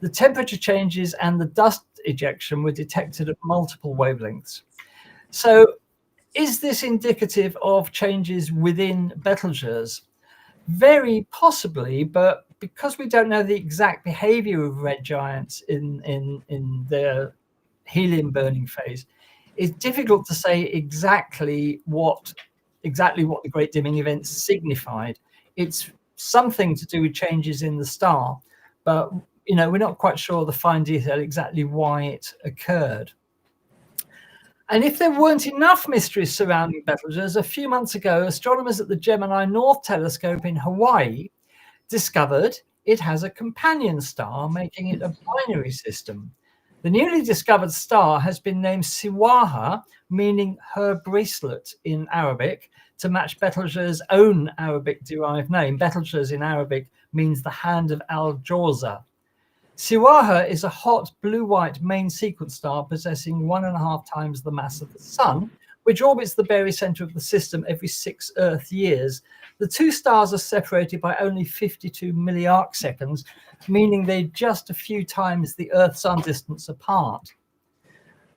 The temperature changes and the dust ejection were detected at multiple wavelengths. So is this indicative of changes within Betelgeuse? Very possibly, but because we don't know the exact behavior of red giants in their helium burning phase, it's difficult to say exactly what the great dimming event signified. It's something to do with changes in the star, but we're not quite sure the fine detail exactly why it occurred. And if there weren't enough mysteries surrounding Betelgeuse, a few months ago, astronomers at the Gemini North Telescope in Hawaii discovered it has a companion star, making it a binary system. The newly discovered star has been named Siwaha, meaning her bracelet in Arabic, to match Betelgeuse's own Arabic-derived name. Betelgeuse in Arabic means the hand of Al-Jawza. Siwaha is a hot blue-white main sequence star possessing 1.5 times the mass of the Sun, which orbits the barycenter of the system every 6 Earth years. The two stars are separated by only 52 milliarc seconds, meaning they're just a few times the Earth-Sun distance apart.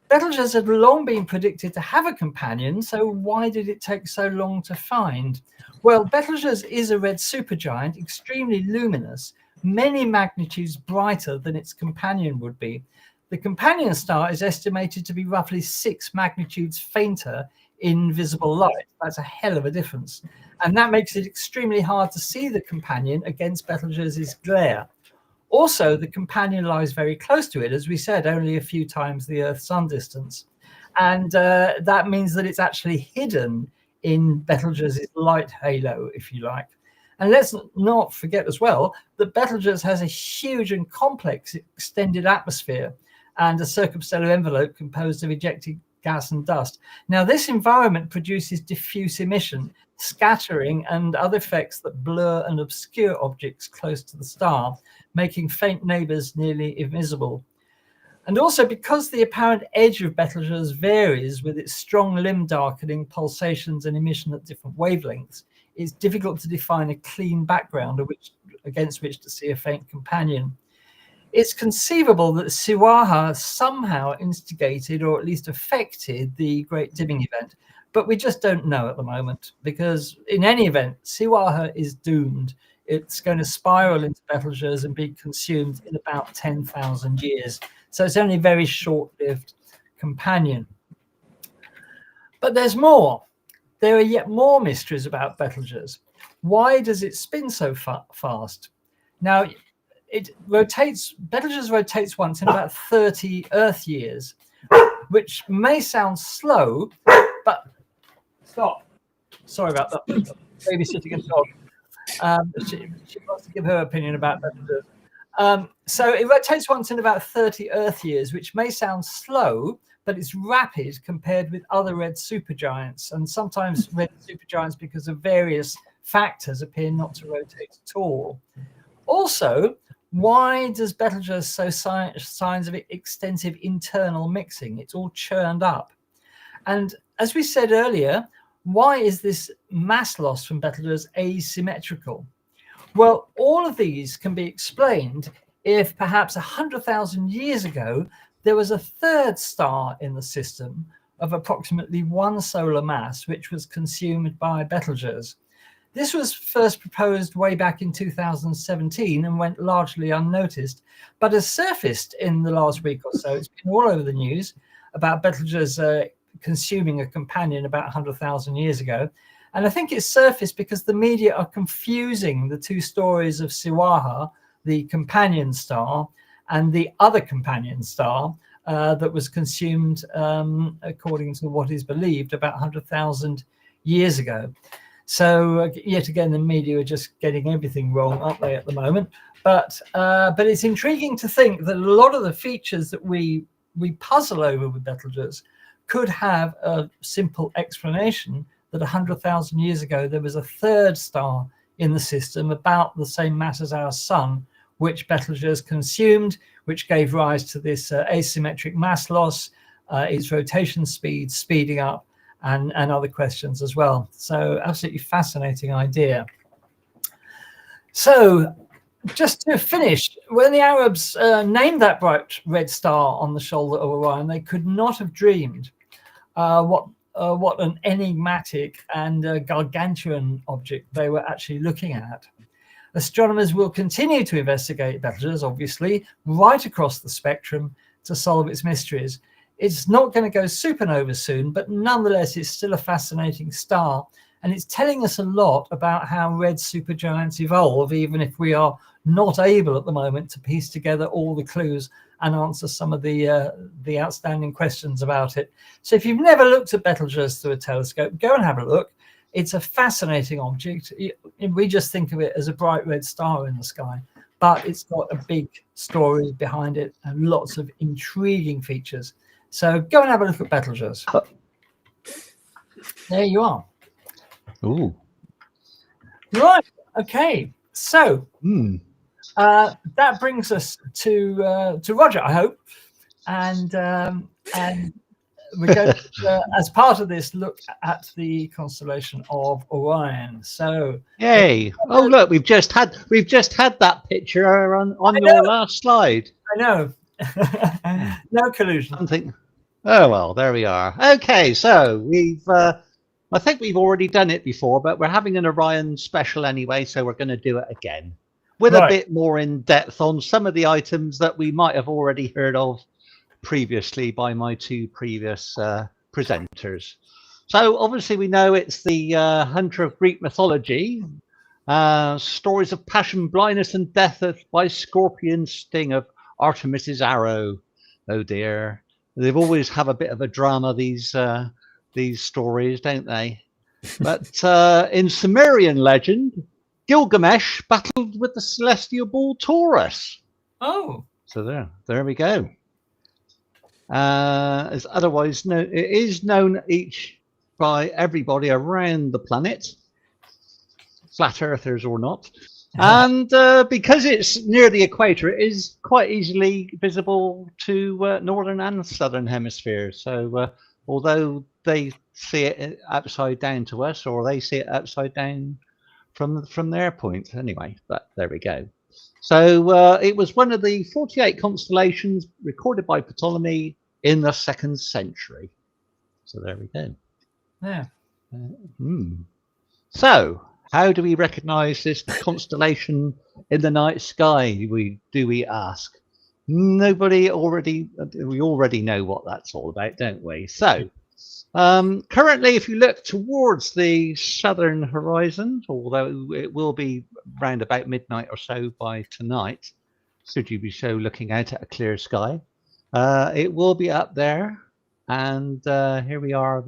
Betelgeuse had long been predicted to have a companion, so why did it take so long to find? Well, Betelgeuse is a red supergiant, extremely luminous, many magnitudes brighter than its companion would be. The companion star is estimated to be roughly 6 magnitudes fainter in visible light. That's a hell of a difference. And that makes it extremely hard to see the companion against Betelgeuse's glare. Also, the companion lies very close to it, as we said, only a few times the Earth-Sun distance. And that means that it's actually hidden in Betelgeuse's light halo, if you like. And let's not forget as well that Betelgeuse has a huge and complex extended atmosphere and a circumstellar envelope composed of ejected gas and dust. Now, this environment produces diffuse emission, scattering, and other effects that blur and obscure objects close to the star, making faint neighbors nearly invisible. And also, because the apparent edge of Betelgeuse varies with its strong limb darkening, pulsations, and emission at different wavelengths, it's difficult to define a clean background against which to see a faint companion. It's conceivable that Siwaha somehow instigated or at least affected the Great Dimming event, but we just don't know at the moment, because in any event, Siwaha is doomed. It's going to spiral into Betelgeuse and be consumed in about 10,000 years. So it's only a very short-lived companion. But there's more. There are yet more mysteries about Betelgeuse. Why does it spin so fast? Now, Betelgeuse rotates once in about 30 Earth years, which may sound slow, but stop. Sorry about that. Babysitting a dog. She wants to give her opinion about Betelgeuse. So it rotates once in about 30 Earth years, which may sound slow, but it's rapid compared with other red supergiants. And sometimes red supergiants, because of various factors, appear not to rotate at all. Also, why does Betelgeuse show signs of extensive internal mixing? It's all churned up. And as we said earlier, why is this mass loss from Betelgeuse asymmetrical? Well, all of these can be explained if perhaps 100,000 years ago, there was a third star in the system of approximately 1 solar mass, which was consumed by Betelgeuse. This was first proposed way back in 2017 and went largely unnoticed, but has surfaced in the last week or so. It's been all over the news about Betelgeuse consuming a companion about 100,000 years ago. And I think it's surfaced because the media are confusing the two stories of Siwaha, the companion star, and the other companion star that was consumed, according to what is believed, about 100,000 years ago. So yet again, the media are just getting everything wrong, aren't they, at the moment? But it's intriguing to think that a lot of the features that we puzzle over with Betelgeuse could have a simple explanation that 100,000 years ago, there was a third star in the system about the same mass as our sun, which Betelgeuse consumed, which gave rise to this asymmetric mass loss, its rotation speed speeding up, and other questions as well. So absolutely fascinating idea. So just to finish, when the Arabs named that bright red star on the shoulder of Orion, they could not have dreamed what an enigmatic and gargantuan object they were actually looking at. Astronomers will continue to investigate Betelgeuse, obviously, right across the spectrum to solve its mysteries. It's not going to go supernova soon, but nonetheless, it's still a fascinating star. And it's telling us a lot about how red supergiants evolve, even if we are not able at the moment to piece together all the clues and answer some of the outstanding questions about it. So if you've never looked at Betelgeuse through a telescope, go and have a look. It's a fascinating object. We just think of it as a bright red star in the sky, but it's got a big story behind it and lots of intriguing features. So go and have a look at Betelgeuse. There you are. Ooh. Right. Okay. So that brings us to Roger, I hope, and we're going to, as part of this, look at the constellation of Orion. So, yay! Oh, look, we've just had that picture on your last slide. I know. No collusion. Something. Oh well, there we are. Okay, so we've. I think we've already done it before, but we're having an Orion special anyway, so we're going to do it again with a bit more in depth on some of the items that we might have already heard of previously by my two previous presenters. So obviously we know it's the hunter of Greek mythology, stories of passion, blindness, and death by scorpion sting of Artemis's arrow. Oh dear, they've always have a bit of a drama, these stories, don't they? But in Sumerian legend, Gilgamesh battled with the celestial bull Taurus. Oh, so there we go. As otherwise known, it is known by everybody around the planet, flat earthers or not, and because it's near the equator, it is quite easily visible to northern and southern hemispheres. So although they see it upside down to us, or they see it upside down from their point anyway, but there we go. So it was one of the 48 constellations recorded by Ptolemy in the 2nd century. So there we go. Yeah. So how do we recognize this constellation in the night sky, do we ask? We already know what that's all about, don't we? So currently, if you look towards the southern horizon, although it will be round about midnight or so by tonight, should you be so looking out at a clear sky, it will be up there. And here we are.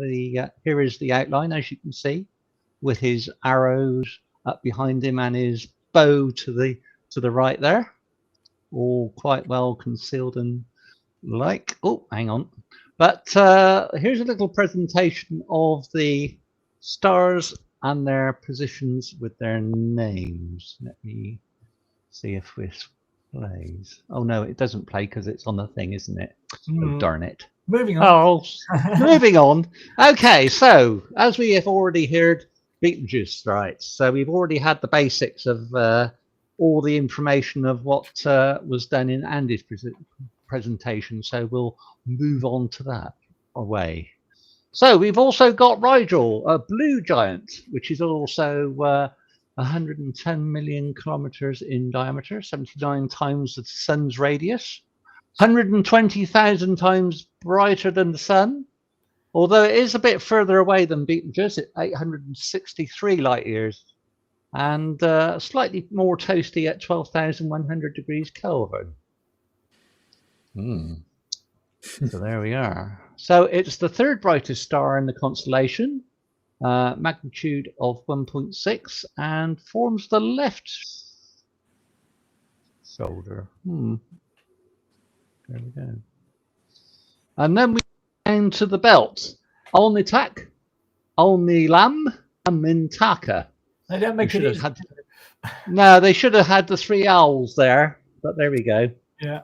Here is the outline, as you can see, with his arrows up behind him and his bow to the right there, all quite well concealed and oh, hang on. But here's a little presentation of the stars and their positions with their names. Let me see if this plays. Oh no, it doesn't play because it's on the thing, isn't it? Oh, darn it. Moving on. Oh, moving on. Okay, so as we have already heard, Betelgeuse, right? So we've already had the basics of all the information of what was done in Andy's presentation, so we'll move on to that away. So we've also got Rigel, a blue giant, which is also 110 million kilometers in diameter, 79 times the sun's radius, 120,000 times brighter than the sun, although it is a bit further away than Betelgeuse at 863 light years, and slightly more toasty at 12,100 degrees Kelvin. So there we are. So it's the 3rd brightest star in the constellation, magnitude of 1.6, and forms the left shoulder. There we go. And then we go down to the belt. Olnitak, Olnilam, and Mintaka. They don't make it easy. No, they should have had the 3 owls there, but there we go. Yeah.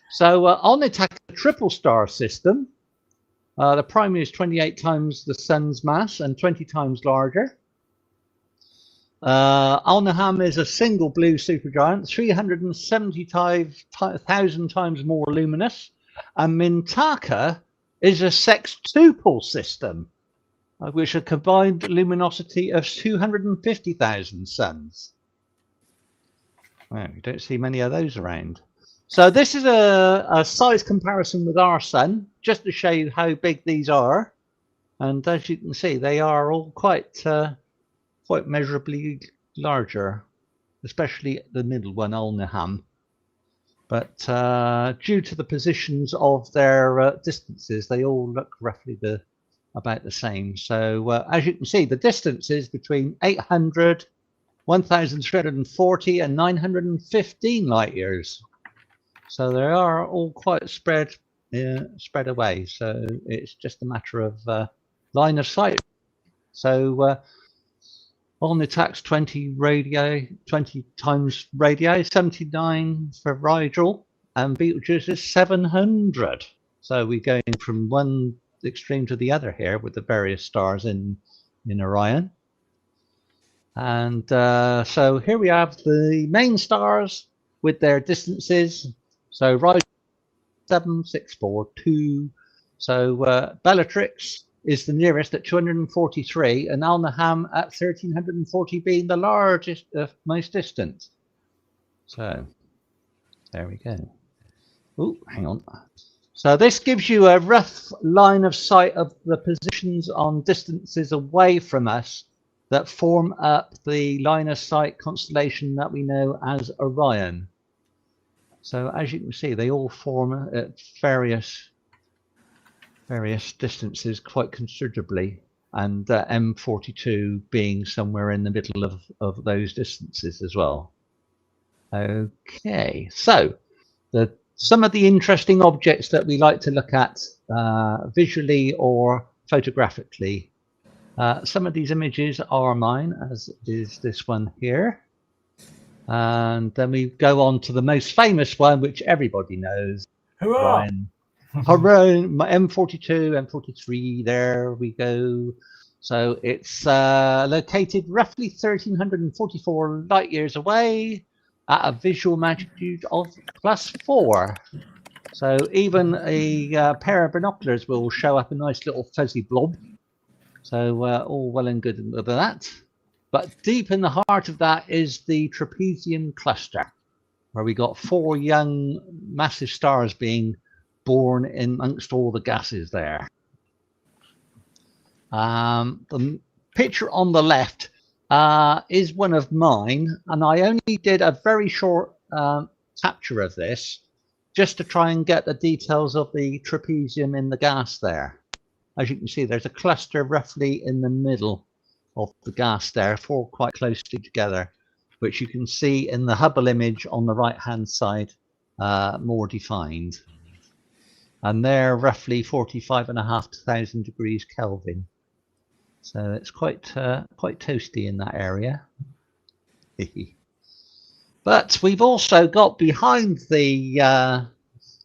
So Olnitak, a triple star system. The primary is 28 times the sun's mass and 20 times larger. Alnaham is a single blue supergiant, 370,000 times more luminous. And Mintaka is a sextuple system, which a combined luminosity of 250,000 suns. Well, you don't see many of those around. So this is a size comparison with our sun, just to show you how big these are. And as you can see, they are all quite measurably larger, especially the middle one, Alnaham. But due to the positions of their distances, they all look roughly about the same. So as you can see, the distance is between 800, 1,340 and 915 light years. So they are all quite spread away. So it's just a matter of line of sight. So Olnitak's 20 times radii, 79 for Rigel, and Betelgeuse is 700. So we're going from one extreme to the other here with the various stars in Orion. And so here we have the main stars with their distances. So Orion 7642. So Bellatrix is the nearest at 243, and Alnikham at 1340 being the largest, most distant. So there we go. Oh, hang on. So this gives you a rough line of sight of the positions on distances away from us that form up the line of sight constellation that we know as Orion. So as you can see, they all form at various distances quite considerably, and M42 being somewhere in the middle of those distances as well. Okay, so some of the interesting objects that we like to look at visually or photographically. Some of these images are mine, as is this one here. And then we go on to the most famous one, which everybody knows. Orion. Orion, M42, M43, there we go. So it's located roughly 1,344 light years away at a visual magnitude of +4. So even a pair of binoculars will show up a nice little fuzzy blob. So all well and good with that. But deep in the heart of that is the trapezium cluster, where we got 4 young massive stars being born in amongst all the gases there. The picture on the left is one of mine, and I only did a very short capture of this just to try and get the details of the trapezium in the gas there. As you can see, there's a cluster roughly in the middle of the gas there, 4 quite closely together, which you can see in the Hubble image on the right hand side, more defined. And they're roughly 45,500 degrees Kelvin. So it's quite toasty in that area. But we've also got behind the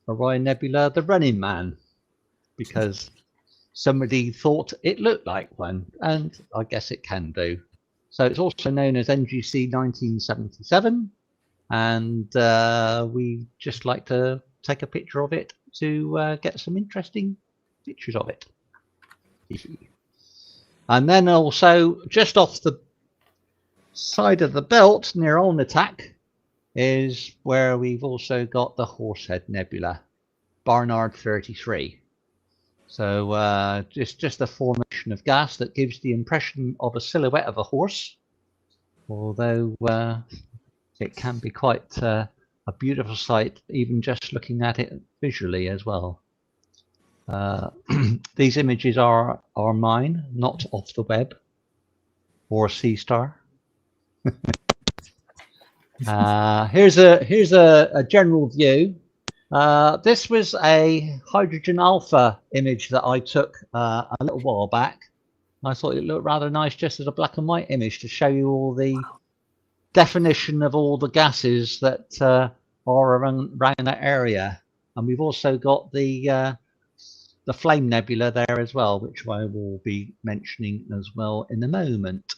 Orion Nebula the Running Man, because somebody thought it looked like one, and I guess it can do. So it's also known as NGC 1977, and we just like to take a picture of it to get some interesting pictures of it. And then also just off the side of the belt near Alnikham is where we've also got the Horsehead Nebula, Barnard 33. So just a formation of gas that gives the impression of a silhouette of a horse, although it can be quite a beautiful sight even just looking at it visually as well. These images are mine, not off the web or C-Star. Here's a general view. This was a hydrogen alpha image that I took a little while back. I thought it looked rather nice just as a black and white image to show you all the definition of all the gases that are around that area. And we've also got the Flame Nebula there as well, which I will be mentioning as well in a moment.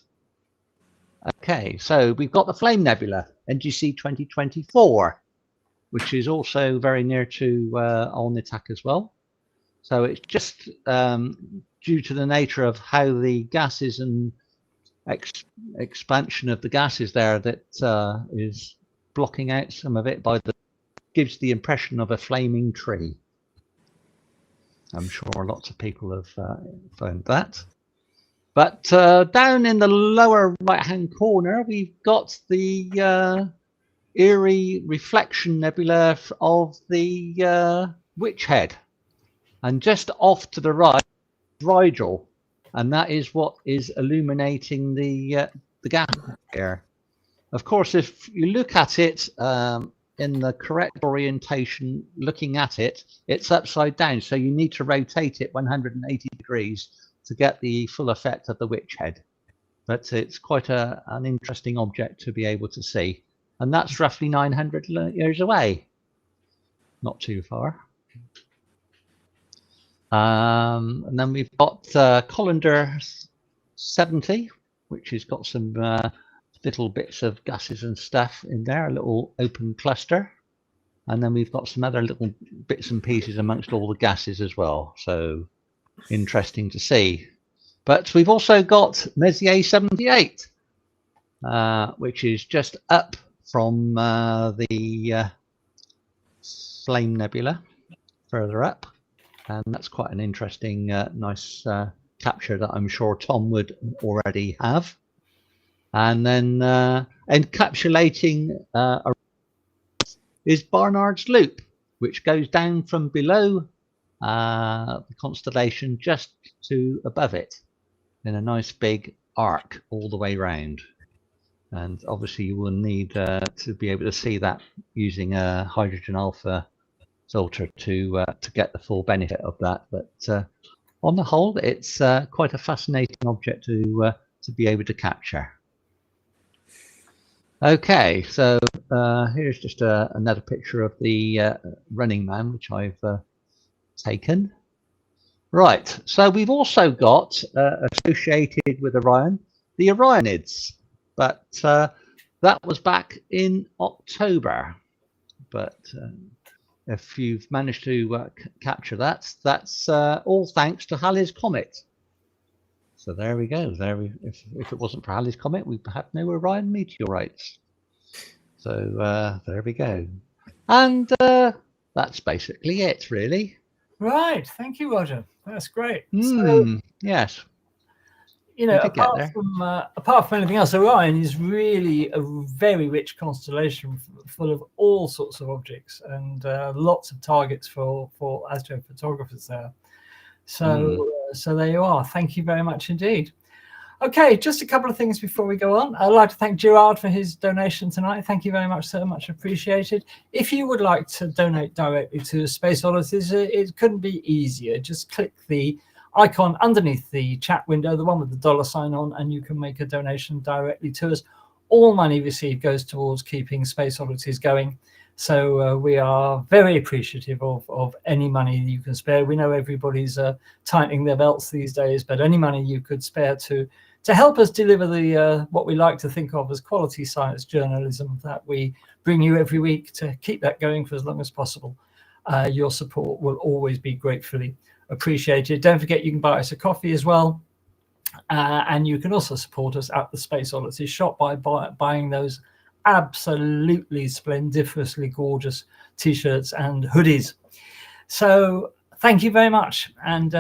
Okay, so we've got the Flame Nebula, NGC 2024, which is also very near to Alnikham as well. So it's just due to the nature of how the gases and expansion of the gases there that is blocking out some of it gives the impression of a flaming tree. I'm sure lots of people have found that. But down in the lower right-hand corner, we've got the Eerie Reflection Nebula of the Witch Head. And just off to the right, Rigel. And that is what is illuminating the gas here. Of course, if you look at it in the correct orientation, looking at it, it's upside down. So you need to rotate it 180 degrees to get the full effect of the witch head. But it's quite an interesting object to be able to see. And that's roughly 900 years away. Not too far. And then we've got Colander 70, which has got some little bits of gases and stuff in there, a little open cluster. And then we've got some other little bits and pieces amongst all the gases as well. So interesting to see. But we've also got Messier 78, which is just up from the Flame Nebula, further up. And that's quite an interesting, nice capture that I'm sure Tom would already have. And then encapsulating is Barnard's Loop, which goes down from below the constellation just to above it in a nice big arc all the way round. And obviously you will need to be able to see that using a hydrogen alpha filter to get the full benefit of that. But on the whole, it's quite a fascinating object to be able to capture. Okay, so here's just another picture of the Running Man, which I've taken. Right, so we've also got associated with Orion, the Orionids, but that was back in October. But if you've managed to capture that, that's all thanks to Halley's Comet. So there we go. If it wasn't for Halley's Comet, we'd have no Orion meteorites. So there we go. And that's basically it, really. Right. Thank you, Roger. That's great. So, yes. You know, apart from anything else, Orion is really a very rich constellation full of all sorts of objects and lots of targets for astrophotographers there. So, so there you are. Thank you very much indeed. Okay, just a couple of things before we go on. I'd like to thank Gerard for his donation tonight. Thank you very much, so much appreciated. If you would like to donate directly to Space Oddities, it couldn't be easier. Just click the icon underneath the chat window, the one with the $ on, and you can make a donation directly to us. All money received goes towards keeping Space Oddities going. So we are very appreciative of any money you can spare. We know everybody's tightening their belts these days, but any money you could spare to help us deliver the what we like to think of as quality science journalism that we bring you every week, to keep that going for as long as possible, your support will always be gratefully appreciated. Don't forget you can buy us a coffee as well, and you can also support us at the Space Oddities shop by buying those absolutely splendiferously gorgeous t-shirts and hoodies. So thank you very much, and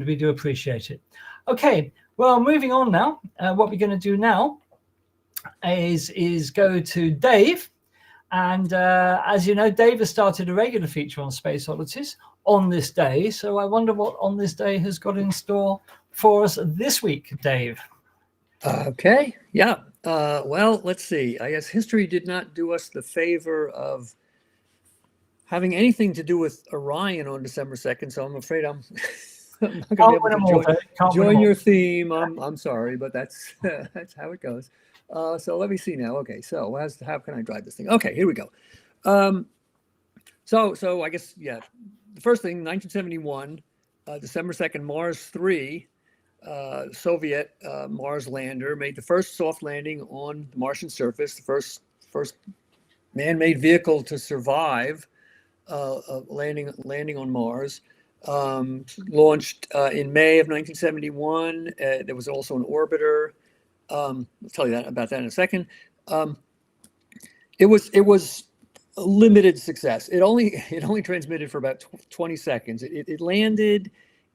we do appreciate it. Okay, well, moving on now. What we're going to do now is go to Dave, and as you know, Dave has started a regular feature on Space Oddities on this day. So I wonder what On This Day has got in store for us this week, Dave. Okay, yeah. Well, let's see. I guess history did not do us the favor of having anything to do with Orion on December 2nd, so I'm afraid I'm not going to be able to join your theme. I'm sorry, but that's that's how it goes. So let me see now. Okay, so how can I drive this thing? Okay, here we go. So I guess, yeah, the first thing, 1971, December 2nd, Mars 3. Soviet Mars lander made the first soft landing on the Martian surface, the first man-made vehicle to survive landing on Mars. Launched in May of 1971. There was also an orbiter. I'll tell you about that in a second. It was a limited success. It only transmitted for about 20 seconds. It landed.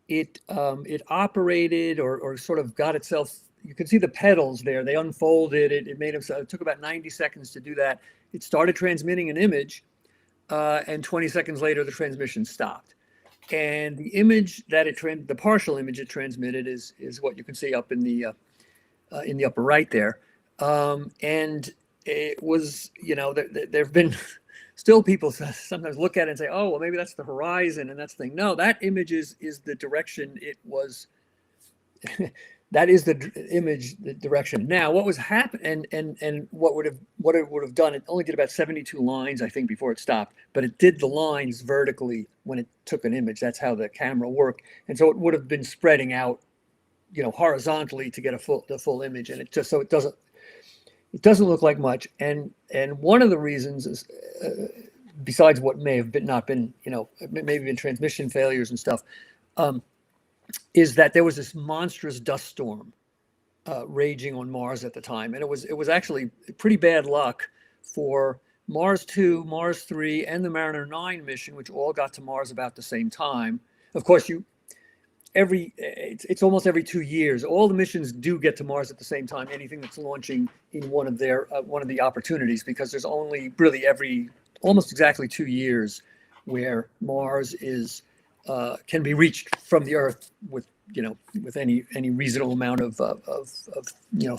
It operated or sort of got itself. You can see the pedals there. They unfolded. It took about 90 seconds to do that. It started transmitting an image, and 20 seconds later the transmission stopped. And the image that the partial image it transmitted is what you can see up in the upper right there. And it was, there've been still people sometimes look at it and say, oh, well, maybe that's the horizon and that's the thing. No, that image is the direction it was. that is the image, the direction. Now, what was happening, and what it would have done, it only did about 72 lines, I think, before it stopped, but it did the lines vertically when it took an image. That's how the camera worked, and so it would have been spreading out, horizontally to get the full image, and it just so it doesn't look like much. And one of the reasons is, besides what may have not been, maybe been transmission failures and stuff. Is that there was this monstrous dust storm raging on Mars at the time, and it was actually pretty bad luck for Mars 2, Mars 3, and the Mariner 9 mission, which all got to Mars about the same time. Of course, it's almost every 2 years. All the missions do get to Mars at the same time. Anything that's launching in one of the opportunities, because there's only really almost exactly 2 years where Mars can be reached from the Earth with any reasonable amount of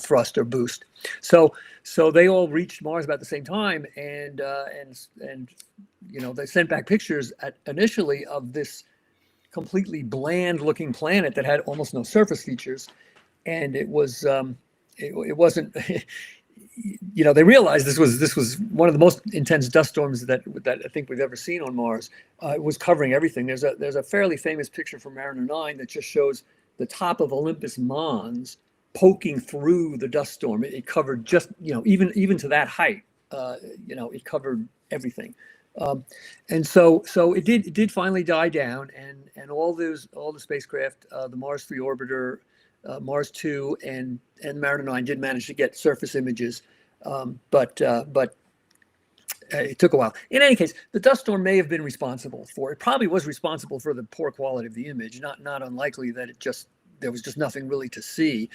thrust or boost. So they all reached Mars about the same time, and they sent back pictures initially of this completely bland looking planet that had almost no surface features, and it wasn't. They realized this was one of the most intense dust storms that I think we've ever seen on Mars. It was covering everything. There's a fairly famous picture from Mariner 9 that just shows the top of Olympus Mons poking through the dust storm. It covered just, even to that height, it covered everything. And so it did finally die down, and all the spacecraft, the Mars 3 orbiter, Mars 2, and Mariner 9 did manage to get surface images, but it took a while. In any case, the dust storm may have been responsible for. It probably was responsible for the poor quality of the image. Not unlikely that there was just nothing really to see,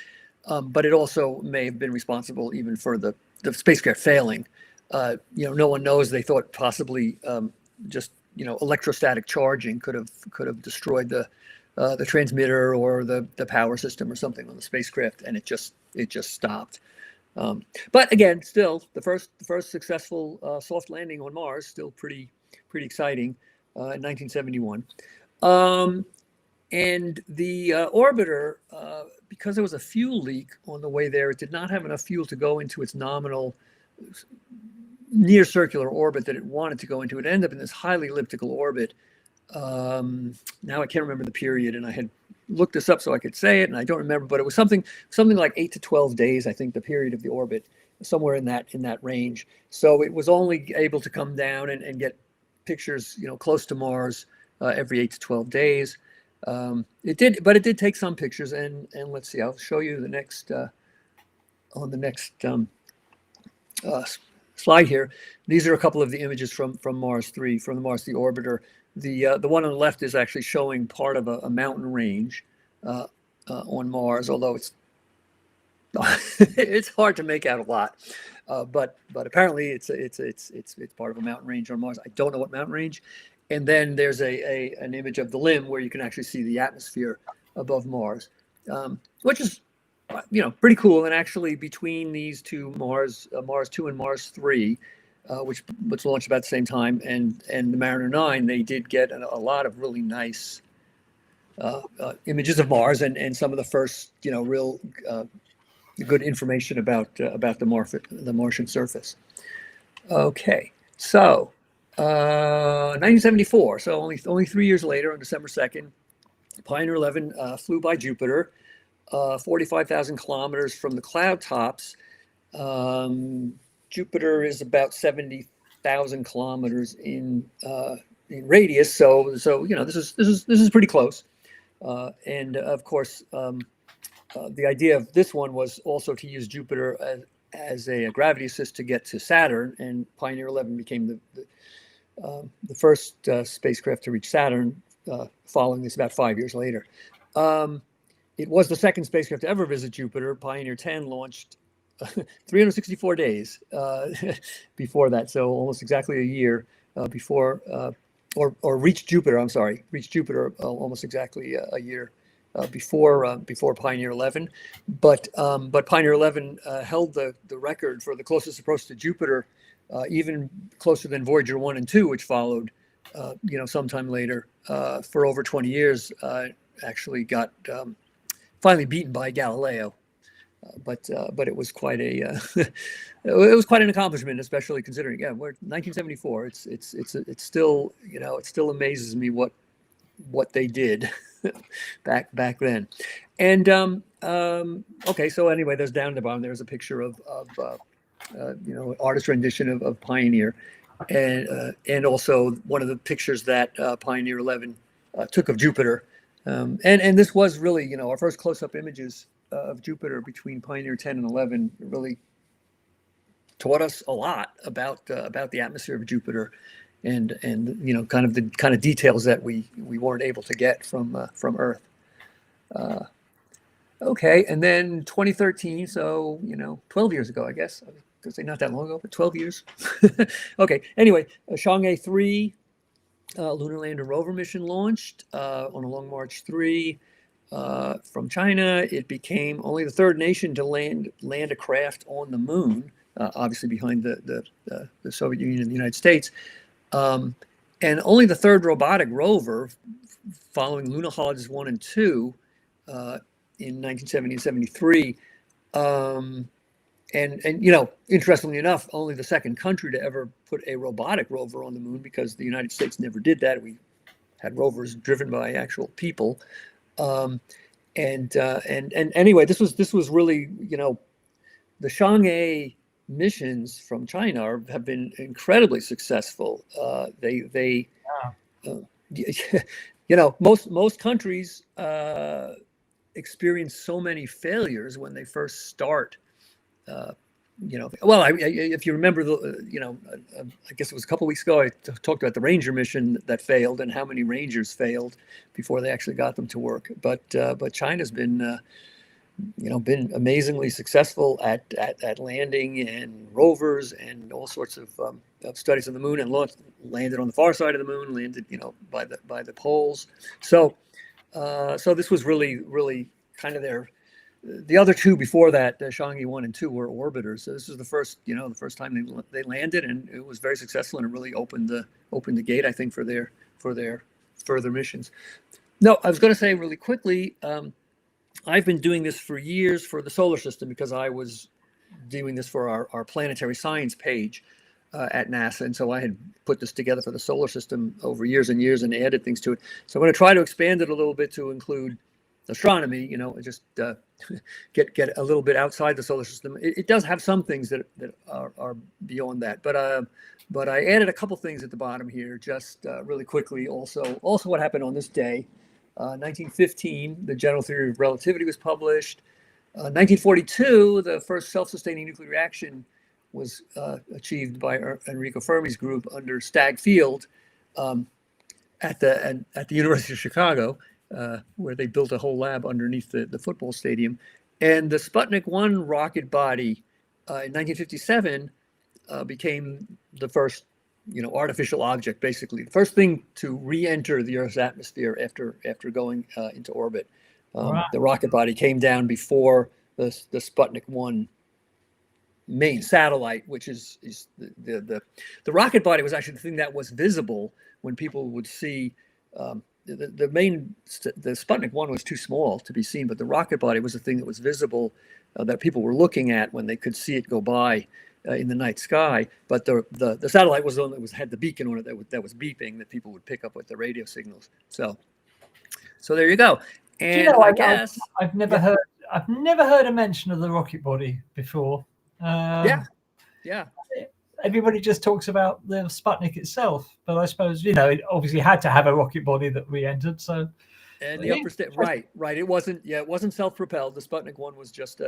but it also may have been responsible even for the spacecraft failing. No one knows. They thought possibly just electrostatic charging could have destroyed the transmitter or the power system or something on the spacecraft, and it just stopped. But again, still the first successful soft landing on Mars, still pretty exciting in 1971. And the orbiter, because there was a fuel leak on the way there, it did not have enough fuel to go into its nominal near circular orbit that it wanted to go into. It ended up in this highly elliptical orbit. Now I can't remember the period, and I had looked this up so I could say it, and I don't remember, but it was something like 8 to 12 days, I think, the period of the orbit, somewhere in that range. So it was only able to come down and get pictures, close to Mars every 8 to 12 days. It did take some pictures, and let's see, I'll show you the next on the next slide here. These are a couple of the images from Mars 3, from the Mars 3 orbiter. The one on the left is actually showing part of a mountain range on Mars, although it's it's hard to make out a lot. But apparently it's part of a mountain range on Mars. I don't know what mountain range. And then there's an image of the limb where you can actually see the atmosphere above Mars, which is pretty cool. And actually, between these two, Mars 2 and Mars 3. Which was launched about the same time, and the Mariner 9, they did get a lot of really nice images of Mars and some of the first, real good information about the Martian surface. Okay, so 1974, so only 3 years later, on December 2nd, Pioneer 11 flew by Jupiter, 45,000 kilometers from the cloud tops. Jupiter is about 70,000 kilometers in radius, so this is pretty close. And of course, the idea of this one was also to use Jupiter as a gravity assist to get to Saturn, and Pioneer 11 became the first spacecraft to reach Saturn. Following this, about 5 years later, it was the second spacecraft to ever visit Jupiter. Pioneer 10 launched 364 days before that, so almost exactly a year before, or reached Jupiter. Reached Jupiter almost exactly a year before Pioneer 11. But Pioneer 11 held the record for the closest approach to Jupiter, even closer than Voyager 1 and 2, which followed, sometime later, for over 20 years. Actually got finally beaten by Galileo. But it was quite a it was quite an accomplishment, especially considering we're 1974. It's still, it still amazes me what they did back then. And okay, so anyway, there's down at the bottom. There's a picture of artist rendition of Pioneer, and also one of the pictures that Pioneer 11 took of Jupiter. And this was really, our first close-up images of Jupiter between Pioneer 10 and 11 really taught us a lot about the atmosphere of Jupiter, and kind of details that we weren't able to get from Earth. Okay, and then 2013, so 12 years ago, I guess. I was going to say not that long ago, but 12 years. Okay, anyway, Chang'e 3 lunar lander rover mission launched on a Long March 3 from China. It became only the third nation to land a craft on the moon, obviously behind the Soviet Union and the United States, and only the third robotic rover, following Lunokhod 1 and 2 in 1970 and 73. And interestingly enough, only the second country to ever put a robotic rover on the moon, because the United States never did that. We had rovers driven by actual people. And anyway, this was really, the Chang'e missions from China have been incredibly successful. Most countries experience so many failures when they first start. If you remember, I guess it was a couple of weeks ago, I talked about the Ranger mission that failed and how many Rangers failed before they actually got them to work. But China's been amazingly successul at landing and rovers and all sorts of studies on the moon, and landed on the far side of the moon, landed by the poles. So this was really kind of the other two before that, Chang'e 1 and 2, were orbiters. So this was the first time they landed, and it was very successful, and it really opened the gate, I think, for their further missions. No, I was going to say really quickly, I've been doing this for years for the solar system, because I was doing this for our planetary science page at NASA, and so I had put this together for the solar system over years and years and added things to it. So I'm going to try to expand it a little bit to include astronomy, just get a little bit outside the solar system. It does have some things that are beyond that, but I added a couple things at the bottom here, just really quickly. Also what happened on this day, 1915, the general theory of relativity was published. 1942, the first self-sustaining nuclear reaction was achieved by Enrico Fermi's group under Stagg Field at the University of Chicago, where they built a whole lab underneath the football stadium. And the Sputnik 1 rocket body in 1957 became the first, artificial object, basically the first thing to re-enter the Earth's atmosphere after going into orbit. Wow. The rocket body came down before the Sputnik 1 main satellite, which is the rocket body was actually the thing that was visible when people would see. The Sputnik 1 was too small to be seen, but the rocket body was the thing that was visible, that people were looking at when they could see it go by in the night sky. But the satellite was the one that had the beacon on it that was beeping, that people would pick up with the radio signals. So there you go. And I guess I've never heard a mention of the rocket body before. Yeah. Everybody just talks about the Sputnik itself, but I suppose it obviously had to have a rocket body that re-entered. So, and the upper stage, right. It wasn't self-propelled. The Sputnik 1 was just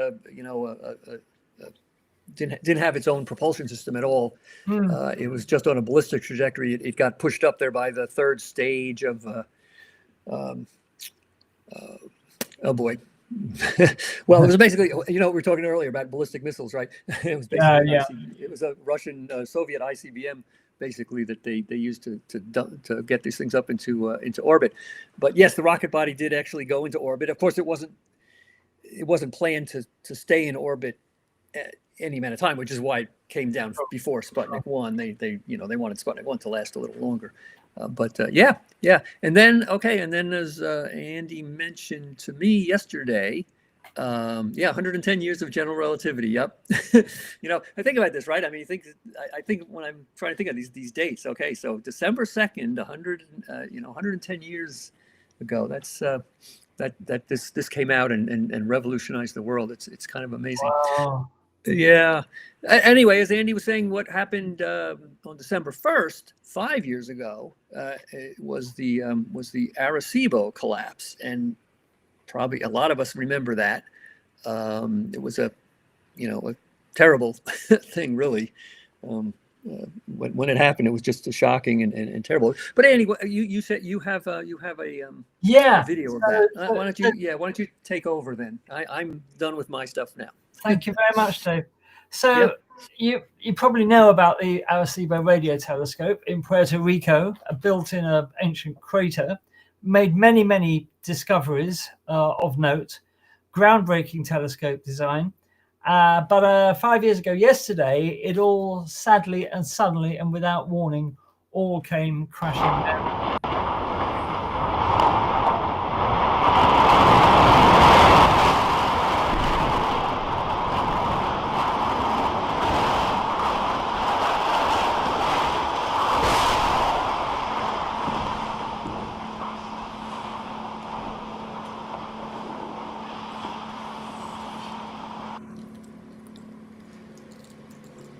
didn't have its own propulsion system at all. It was just on a ballistic trajectory. It got pushed up there by the third stage of oh boy. Well, it was basically, we were talking earlier about ballistic missiles, right? It was basically it was a Russian Soviet ICBM, basically, that they used to get these things up into orbit. But yes, the rocket body did actually go into orbit. Of course, it wasn't planned to stay in orbit any amount of time, which is why it came down before Sputnik 1. They wanted Sputnik 1 to last a little longer. Yeah. And then as Andy mentioned to me yesterday, 110 years of general relativity. Yep. I think about this, right? I mean, I think when I'm trying to think of these dates. Okay, so December 2nd, 110 years ago. That's that this came out and revolutionized the world. It's kind of amazing. Wow. Yeah. Anyway, as Andy was saying, what happened on December 1st, 5 years ago, it was the Arecibo collapse, and probably a lot of us remember that. It was a terrible thing, really. When it happened, it was just shocking and terrible. But anyway, you said you have a video of that. Why don't you take over then? I'm done with my stuff now. Thank you very much, Dave. So you probably know about the Arecibo radio telescope in Puerto Rico, built in an ancient crater, made many discoveries of note, groundbreaking telescope design. But 5 years ago yesterday, it all sadly and suddenly and without warning all came crashing down.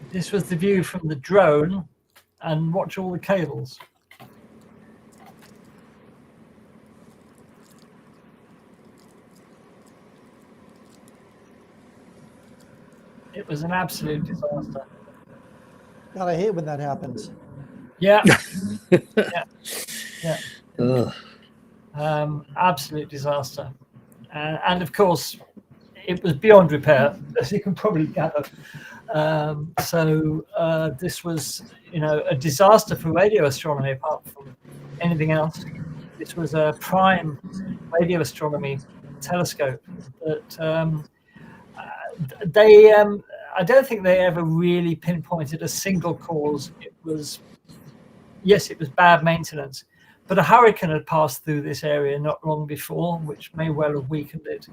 This was the view from the drone, and watch all the cables. It was an absolute disaster. God, I hate when that happens. Yeah. Absolute disaster. And of course, it was beyond repair, as you can probably gather. This was, a disaster for radio astronomy, apart from anything else. This was a prime radio astronomy telescope that I don't think they ever really pinpointed a single cause. It was bad maintenance, but a hurricane had passed through this area not long before, which may well have weakened it.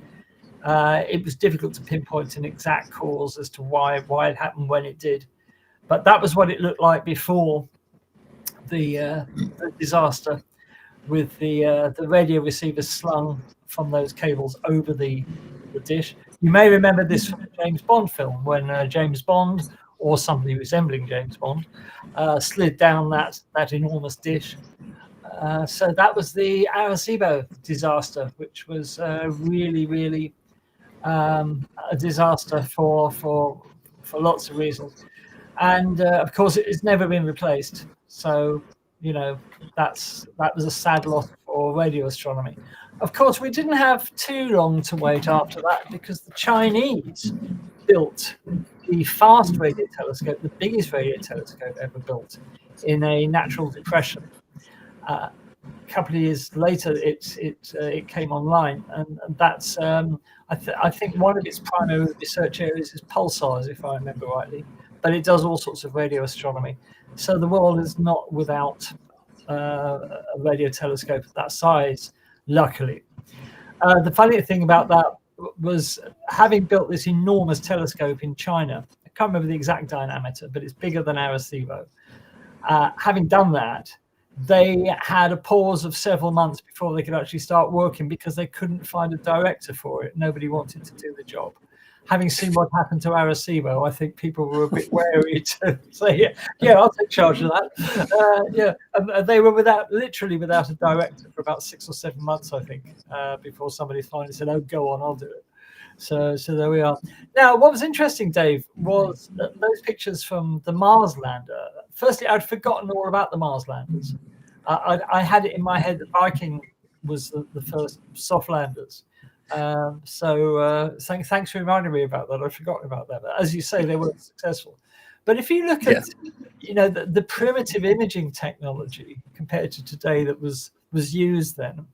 It was difficult to pinpoint an exact cause as to why it happened when it did, but that was what it looked like before the disaster, with the radio receivers slung from those cables over the dish. You may remember this from the James Bond film, when James Bond, or somebody resembling James Bond, slid down that enormous dish. So that was the Arecibo disaster, which was really a disaster for lots of reasons, and of course it's never been replaced. So that was a sad loss for radio astronomy. Of course, we didn't have too long to wait after that, because the Chinese built the fast radio telescope, the biggest radio telescope ever built, in a natural depression. A couple of years later, it came online, and that's I think one of its primary research areas is pulsars, if I remember rightly, but it does all sorts of radio astronomy. So the world is not without a radio telescope of that size, luckily. The funny thing about that was, having built this enormous telescope in China, I can't remember the exact diameter, but it's bigger than Arecibo. Having done that, they had a pause of several months before they could actually start working, because they couldn't find a director for it. Nobody wanted to do the job. Having seen what happened to Arecibo, I think people were a bit wary to say, yeah, I'll take charge of that. And they were literally without a director for about 6 or 7 months, I think, before somebody finally said, "Oh, go on, I'll do it." So there we are. Now, what was interesting, Dave, was that those pictures from the Mars lander. Firstly, I'd forgotten all about the Mars landers. I had it in my head that Viking was the first soft landers. Thanks for reminding me about that. I'd forgotten about that. But as you say, they weren't successful. But if you look at the primitive imaging technology compared to today that was used then,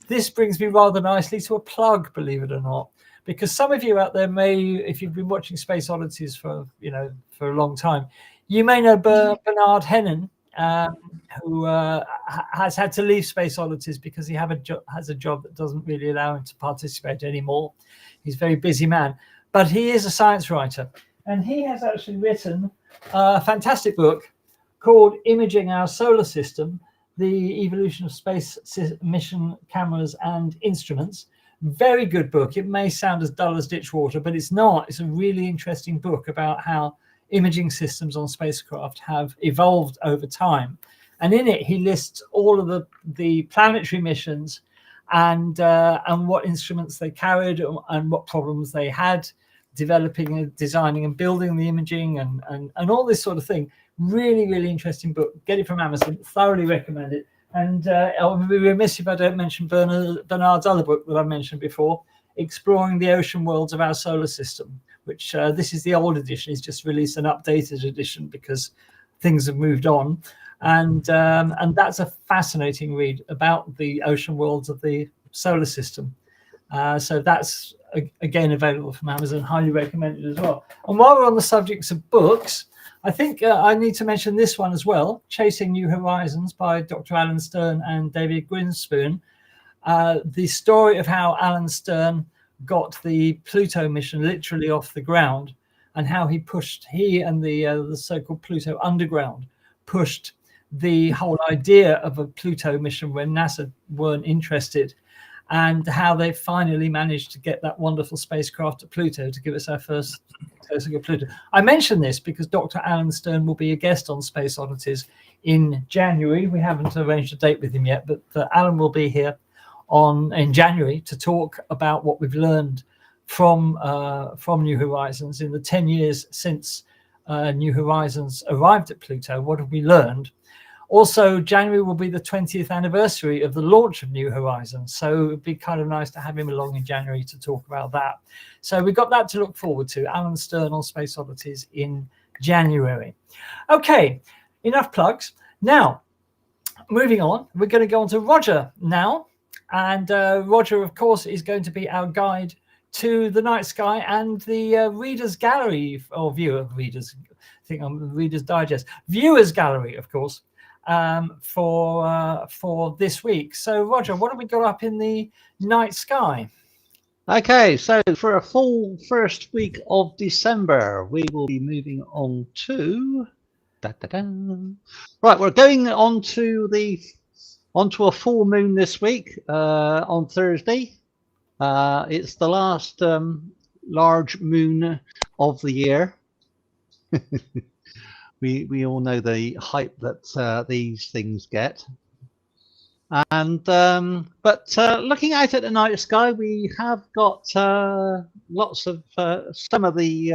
this brings me rather nicely to a plug, believe it or not. Because some of you out there may, if you've been watching Space Oddities for a long time, you may know Bernard Hennen, who has had to leave Space Oddities because he has a job that doesn't really allow him to participate anymore. He's a very busy man, but he is a science writer, and he has actually written a fantastic book called Imaging Our Solar System, the Evolution of Space Mission Cameras and Instruments. Very good book. It may sound as dull as ditch water, but it's not. It's a really interesting book about how imaging systems on spacecraft have evolved over time. And in it, he lists all of the planetary missions and what instruments they carried and what problems they had, developing and designing and building the imaging and all this sort of thing. Really, really interesting book. Get it from Amazon. Thoroughly recommend it. And I'll be remiss if I don't mention Bernard's other book that I mentioned before, Exploring the Ocean Worlds of Our Solar System, which this is the old edition. He's just released an updated edition because things have moved on. And that's a fascinating read about the ocean worlds of the solar system. So that's, again, available from Amazon. Highly recommended as well. And while we're on the subjects of books, I think I need to mention this one as well, Chasing New Horizons by Dr. Alan Stern and David Grinspoon. The story of how Alan Stern got the Pluto mission literally off the ground, and how he and the so-called Pluto underground pushed the whole idea of a Pluto mission when NASA weren't interested, and how they finally managed to get that wonderful spacecraft to Pluto to give us our first look at Pluto. I mention this because Dr. Alan Stern will be a guest on Space Oddities in January. We haven't arranged a date with him yet, but Alan will be here in January to talk about what we've learned from New Horizons in the 10 years since New Horizons arrived at Pluto. What have we learned? Also, January will be the 20th anniversary of the launch of New Horizons. So it'd be kind of nice to have him along in January to talk about that. So we've got that to look forward to. Alan Stern on Space Oddities in January. Okay, enough plugs. Now, moving on, we're going to go on to Roger now. And Roger, of course, is going to be our guide to the night sky and the Reader's Gallery, or Reader's Digest, Viewers Gallery, of course. For this week. So Roger, what have we got up in the night sky? Okay, so for a full first week of December, we will be moving on to right, we're going onto a full moon this week on Thursday. It's the last large moon of the year. We all know the hype that these things get, and but looking out at the night sky, we have got lots of some of the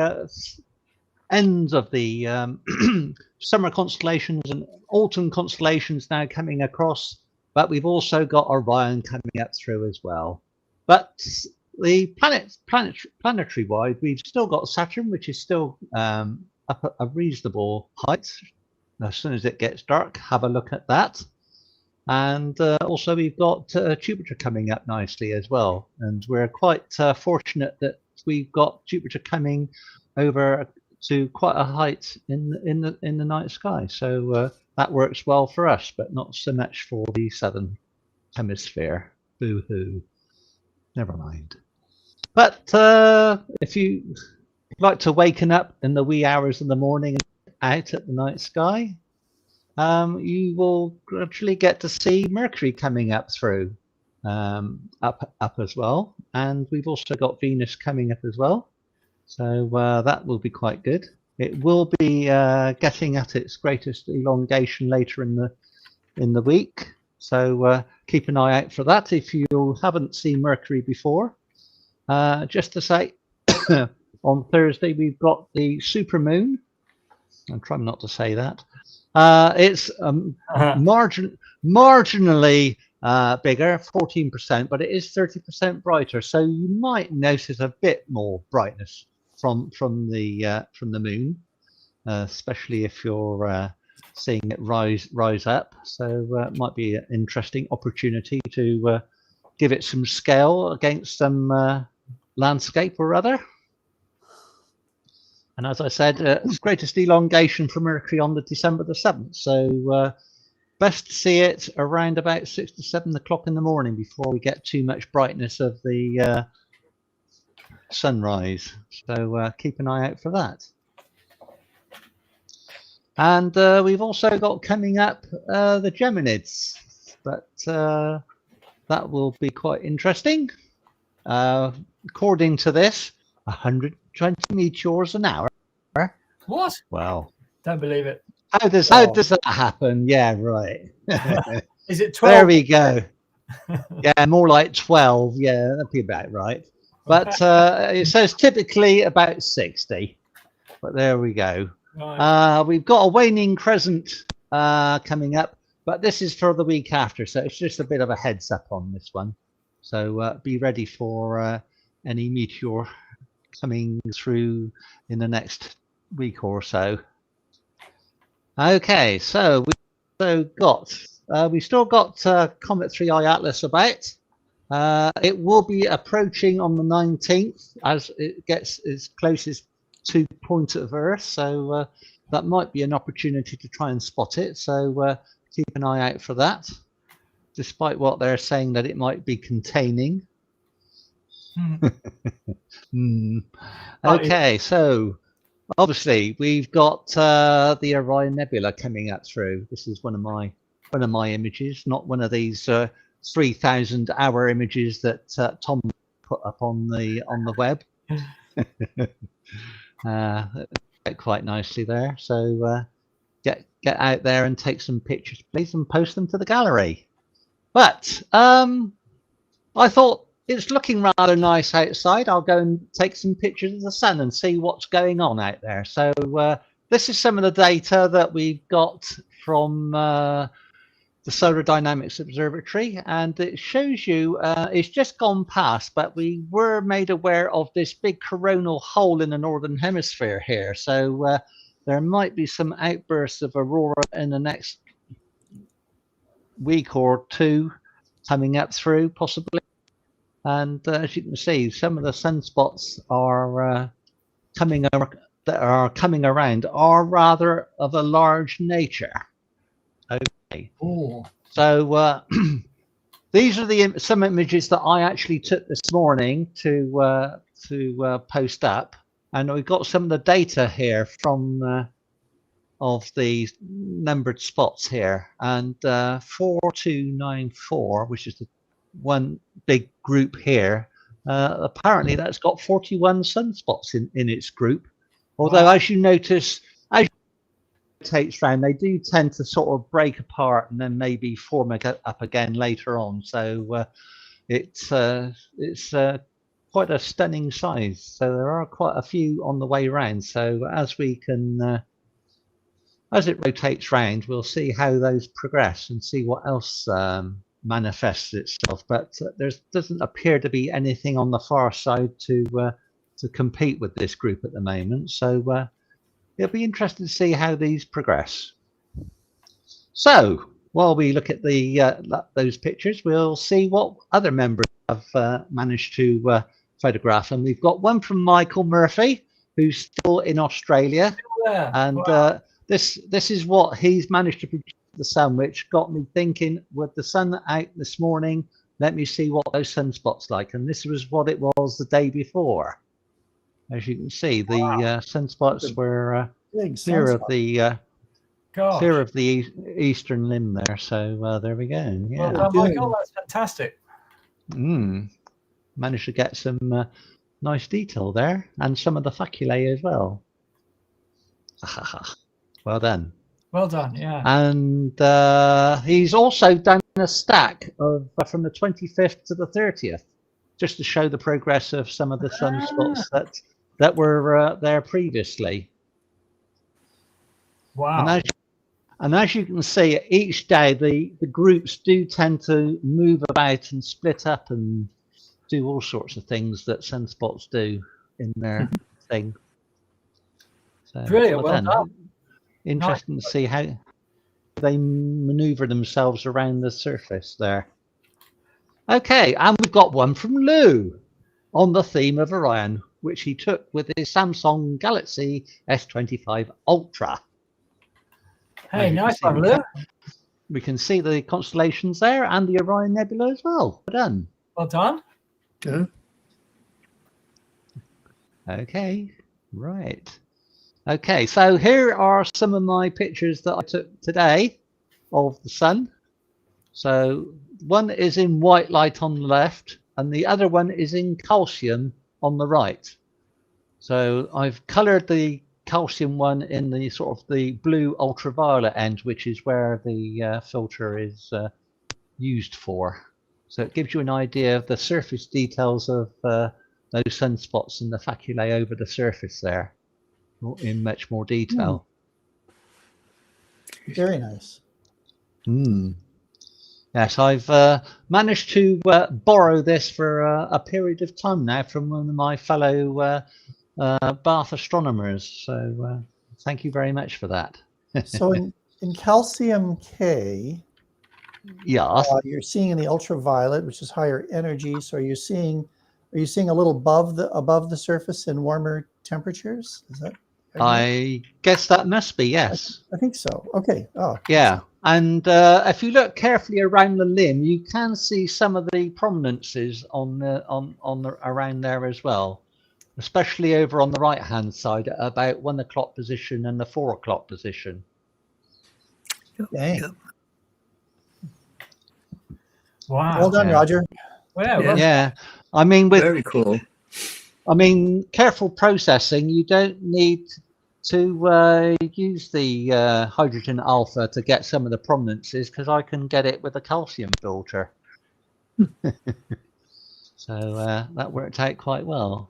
ends of the summer constellations and autumn constellations now coming across, but we've also got Orion coming up through as well. But the planetary wide, we've still got Saturn, which is still up at a reasonable height. As soon as it gets dark, have a look at that. And also we've got Jupiter coming up nicely as well. And we're quite fortunate that we've got Jupiter coming over to quite a height in the night sky. So that works well for us, but not so much for the southern hemisphere. Boo-hoo. Never mind. But if you like to waken up in the wee hours of the morning out at the night sky, you will gradually get to see Mercury coming up through up as well, and we've also got Venus coming up as well, so that will be quite good. It will be getting at its greatest elongation later in the week, so keep an eye out for that if you haven't seen Mercury before. Just to say, on Thursday, we've got the supermoon. I'm trying not to say that. It's marginally bigger, 14%, but it is 30% brighter. So you might notice a bit more brightness from the moon, especially if you're seeing it rise up. So it might be an interesting opportunity to give it some scale against some landscape or other. And as I said, it's greatest elongation for Mercury on the December the 7th. So best to see it around about 6 to 7 o'clock in the morning before we get too much brightness of the sunrise. So keep an eye out for that. And we've also got coming up the Geminids, but that will be quite interesting. According to this, 120 meteors an hour. What? Wow. Don't believe it. How does that happen? Yeah, right. Is it 12? There we go. Yeah, more like 12. Yeah, that'd be about right. But it says typically about 60. But there we go. Right. We've got a waning crescent coming up, but this is for the week after, so it's just a bit of a heads up on this one. So be ready for any meteor coming through in the next week or so. Okay, so we've still got Comet 3i Atlas about. It will be approaching on the 19th as it gets its closest to point of Earth, so that might be an opportunity to try and spot it. So keep an eye out for that, despite what they're saying that it might be containing. Okay, so obviously we've got the Orion Nebula coming up through. This is one of my images, not one of these 3,000 hour images that Tom put up on the web. Quite nicely there. So get out there and take some pictures, please, and post them to the gallery. But I thought it's looking rather nice outside. I'll go and take some pictures of the sun and see what's going on out there. So this is some of the data that we've got from the Solar Dynamics Observatory, and it shows you it's just gone past, but we were made aware of this big coronal hole in the northern hemisphere here. So there might be some outbursts of aurora in the next week or two coming up through, possibly. And as you can see, some of the sunspots are coming around are rather of a large nature. Okay. Ooh. So these are some images that I actually took this morning to post up, and we've got some of the data here from of the numbered spots here, and 4294, which is the one big group here. Apparently, that's got 41 sunspots in its group. Although, wow, as you notice, as it rotates round, they do tend to sort of break apart and then maybe form up again later on. So it's quite a stunning size. So there are quite a few on the way round. So as we can, as it rotates round, we'll see how those progress and see what else manifests itself. But there doesn't appear to be anything on the far side to compete with this group at the moment. So it'll be interesting to see how these progress. So while we look at those pictures, we'll see what other members have managed to photograph. And we've got one from Michael Murphy, who's still in Australia. Yeah. And wow, this is what he's managed to produce the sun, which got me thinking, with the sun out this morning, let me see what those sunspots like. And this was what it was the day before. As you can see, the sunspots were clear of the eastern limb there. So there we go. Yeah. Well done, Michael. That's fantastic. Managed to get some nice detail there, and some of the faculae as well. Well done. Well done. Yeah. And he's also done a stack of from the 25th to the 30th, just to show the progress of some of the sunspots that were there previously. Wow. And as you can see, each day the groups do tend to move about and split up and do all sorts of things that sunspots do in their thing. So, brilliant. Well done. Interesting to see how they maneuver themselves around the surface there. Okay, and we've got one from Lou on the theme of Orion, which he took with his Samsung Galaxy S25 Ultra. Hey, As you can nice see, one, Lou. we can see the constellations there and the Orion Nebula as well. Well done. Well done. Yeah. Okay, right. Okay, so here are some of my pictures that I took today of the sun. So one is in white light on the left and the other one is in calcium on the right. So I've colored the calcium one in the sort of the blue ultraviolet end, which is where the filter is used for. So it gives you an idea of the surface details of those sunspots and the faculae over the surface there in much more detail. Very nice. Yes, I've managed to borrow this for a period of time now from one of my fellow Bath astronomers. So thank you very much for that. So in calcium K, Yeah. you're seeing in the ultraviolet, which is higher energy. So are you seeing a little above the surface in warmer temperatures? Is that? I guess that must be, yes. I think so. Okay. Oh. Yeah. And if you look carefully around the limb, you can see some of the prominences on the around there as well, especially over on the right hand side at about 1 o'clock position and the 4 o'clock position. Dang. Yep. Wow. Well done, Yeah. Roger. Well, Yeah. Yeah. I mean, Very cool. careful processing, you don't need to use the hydrogen alpha to get some of the prominences, because I can get it with a calcium filter. So that worked out quite well.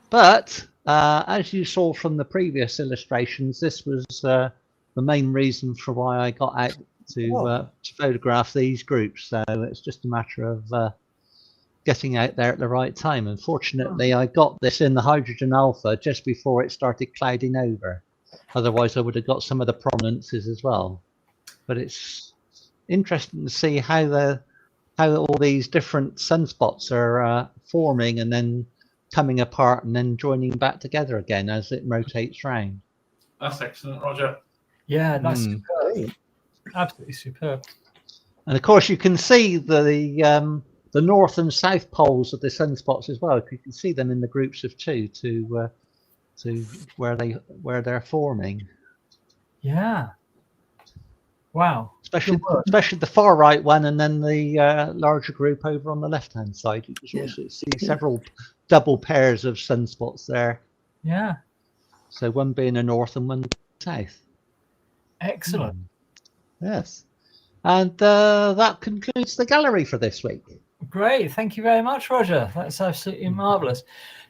But as you saw from the previous illustrations, this was the main reason for why I got out to photograph these groups. So it's just a matter of getting out there at the right time. Unfortunately, I got this in the hydrogen alpha just before it started clouding over. Otherwise, I would have got some of the prominences as well. But it's interesting to see how all these different sunspots are forming and then coming apart and then joining back together again as it rotates round. That's excellent, Roger. yeah, that's superb. Great. Absolutely superb. And of course, you can see the north and south poles of the sunspots as well. You can see them in the groups of two to where they're forming. Yeah. Wow. Especially the far right one, and then the larger group over on the left hand side. You can also see several double pairs of sunspots there. Yeah. So one being a north and one south. Excellent. Yes. And that concludes the gallery for this week. Great. Thank you very much, Roger. That's absolutely marvelous.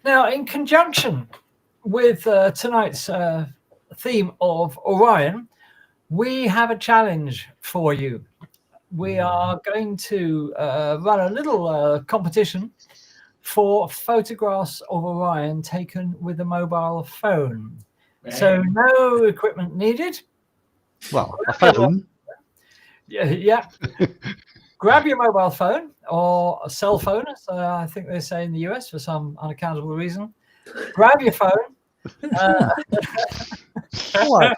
Now, in conjunction with tonight's theme of Orion, we have a challenge for you. We are going to run a little competition for photographs of Orion taken with a mobile phone. So no equipment needed. Well, a phone. Yeah. Grab your mobile phone or a cell phone, as I think they say in the US for some unaccountable reason. Grab your phone. What?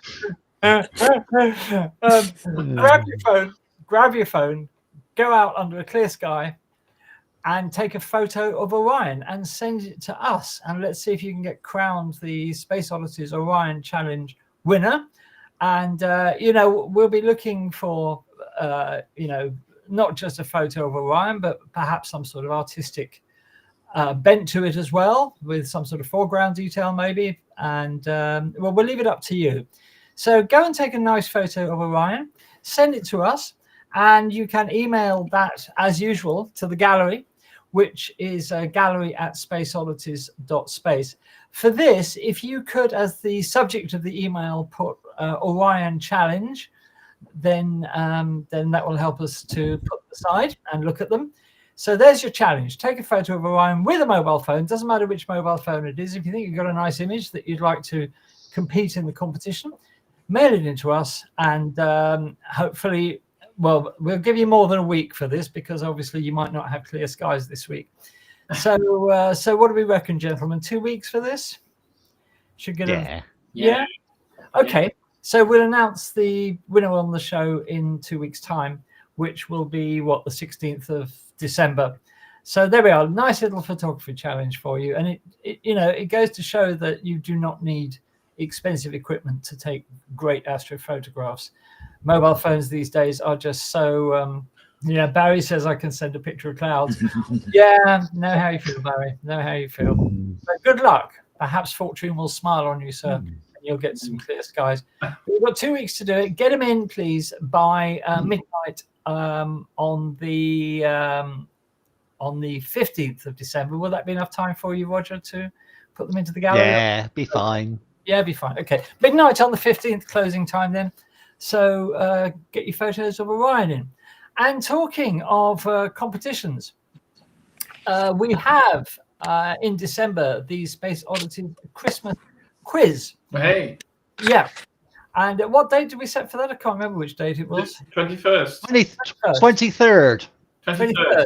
Grab your phone, go out under a clear sky and take a photo of Orion and send it to us. And let's see if you can get crowned the Space Oddities Orion Challenge winner. And, we'll be looking for, not just a photo of Orion, but perhaps some sort of artistic bent to it as well, with some sort of foreground detail maybe. And, we'll leave it up to you. So go and take a nice photo of Orion, send it to us, and you can email that, as usual, to the gallery, which is gallery@spaceoddities.space. For this, if you could, as the subject of the email, put Orion Challenge, then that will help us to put them aside and look at them. So there's your challenge. Take a photo of Orion with a mobile phone. Doesn't matter which mobile phone it is. If you think you've got a nice image that you'd like to compete in the competition, mail it in to us, and hopefully, we'll give you more than a week for this, because obviously you might not have clear skies this week. So, so what do we reckon, gentlemen? 2 weeks for this? Should get a Yeah. Okay. So we'll announce the winner on the show in 2 weeks' time, which will be what, the 16th of December. So there we are. Nice little photography challenge for you, and it you know, it goes to show that you do not need expensive equipment to take great astrophotographs. Mobile phones these days are just so. Yeah, Barry says I can send a picture of clouds. Yeah, know how you feel, Barry. Know how you feel. But good luck. Perhaps fortune will smile on you, sir, and you'll get some clear skies. We've got 2 weeks to do it. Get them in, please, by midnight on the 15th of December. Will that be enough time for you, Roger, to put them into the gallery? Yeah, be fine. Yeah, be fine. Okay, midnight on the 15th, closing time then. So get your photos of Orion in. And talking of competitions, we have in December the Space Oddities Christmas quiz. Hey, Yeah. And what date did we set for that? I can't remember which date it was. 21st. 23rd. 23rd.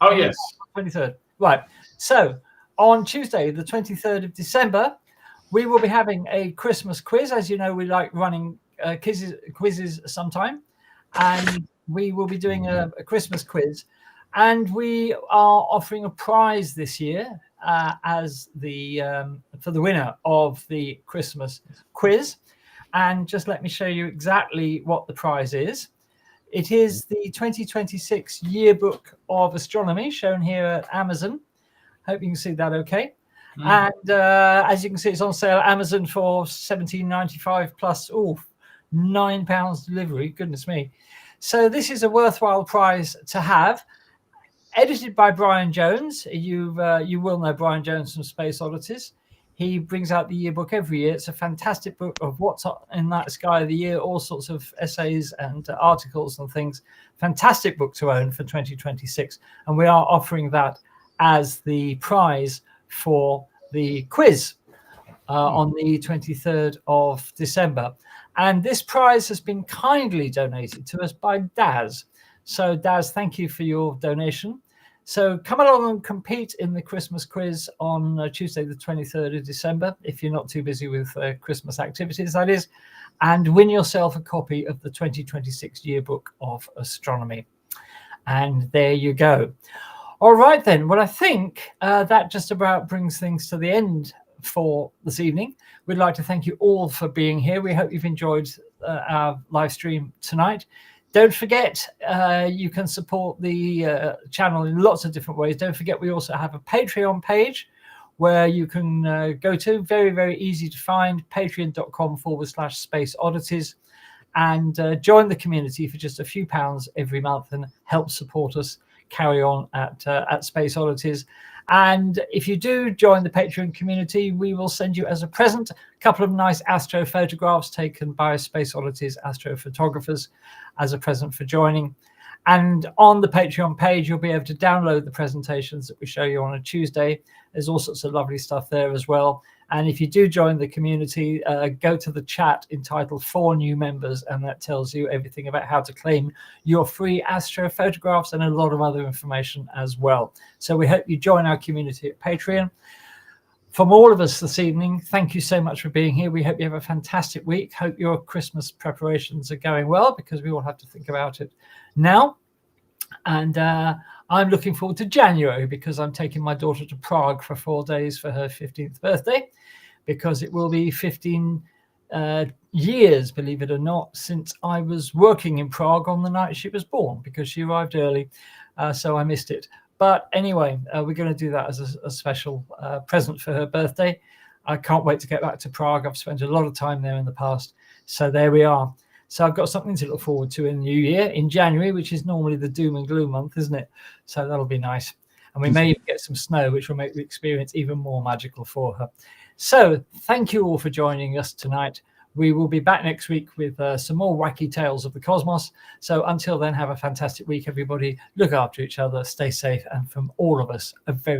Oh, yes. 23rd. Right. So on Tuesday, the 23rd of December, we will be having a Christmas quiz. As you know, we like running quizzes sometime. And we will be doing a Christmas quiz. And we are offering a prize this year as the for the winner of the Christmas quiz. And just let me show you exactly what the prize is. It is the 2026 Yearbook of Astronomy, shown here at Amazon. Hope you can see that okay. And as you can see, it's on sale at Amazon for $17.95 plus £9 delivery. Goodness me. So this is a worthwhile prize to have. Edited by Brian Jones. You will know Brian Jones from Space Oddities. He brings out the yearbook every year. It's a fantastic book of what's in that sky of the year, all sorts of essays and articles and things. Fantastic book to own for 2026. And we are offering that as the prize for the quiz on the 23rd of December. And this prize has been kindly donated to us by Daz. So Daz, thank you for your donation. So come along and compete in the Christmas quiz on Tuesday, the 23rd of December, if you're not too busy with Christmas activities, that is, and win yourself a copy of the 2026 Yearbook of Astronomy. And there you go. All right, then. Well, I think that just about brings things to the end for this evening. We'd like to thank you all for being here. We hope you've enjoyed our live stream tonight. Don't forget, you can support the channel in lots of different ways. Don't forget, we also have a Patreon page where you can go to. Very, very easy to find. Patreon.com/Space Oddities. And join the community for just a few pounds every month and help support us carry on at Space Oddities. And if you do join the Patreon community, we will send you as a present a couple of nice astro photographs taken by Space Oddities astrophotographers as a present for joining. And on the Patreon page, you'll be able to download the presentations that we show you on a Tuesday. There's all sorts of lovely stuff there as well. And if you do join the community, go to the chat entitled For New Members, and that tells you everything about how to claim your free astro photographs and a lot of other information as well. So we hope you join our community at Patreon. From all of us this evening, thank you so much for being here. We hope you have a fantastic week. Hope your Christmas preparations are going well, because we all have to think about it now. And I'm looking forward to January, because I'm taking my daughter to Prague for 4 days for her 15th birthday, because it will be 15 years, believe it or not, since I was working in Prague on the night she was born, because she arrived early, so I missed it. But anyway, we're going to do that as a special present for her birthday. I can't wait to get back to Prague. I've spent a lot of time there in the past. So there we are. So I've got something to look forward to in the new year, in January, which is normally the doom and gloom month, isn't it? So that'll be nice. And we may even get some snow, which will make the experience even more magical for her. So thank you all for joining us tonight. We will be back next week with some more wacky tales of the cosmos. So until then, have a fantastic week, everybody. Look after each other, stay safe, and from all of us, a very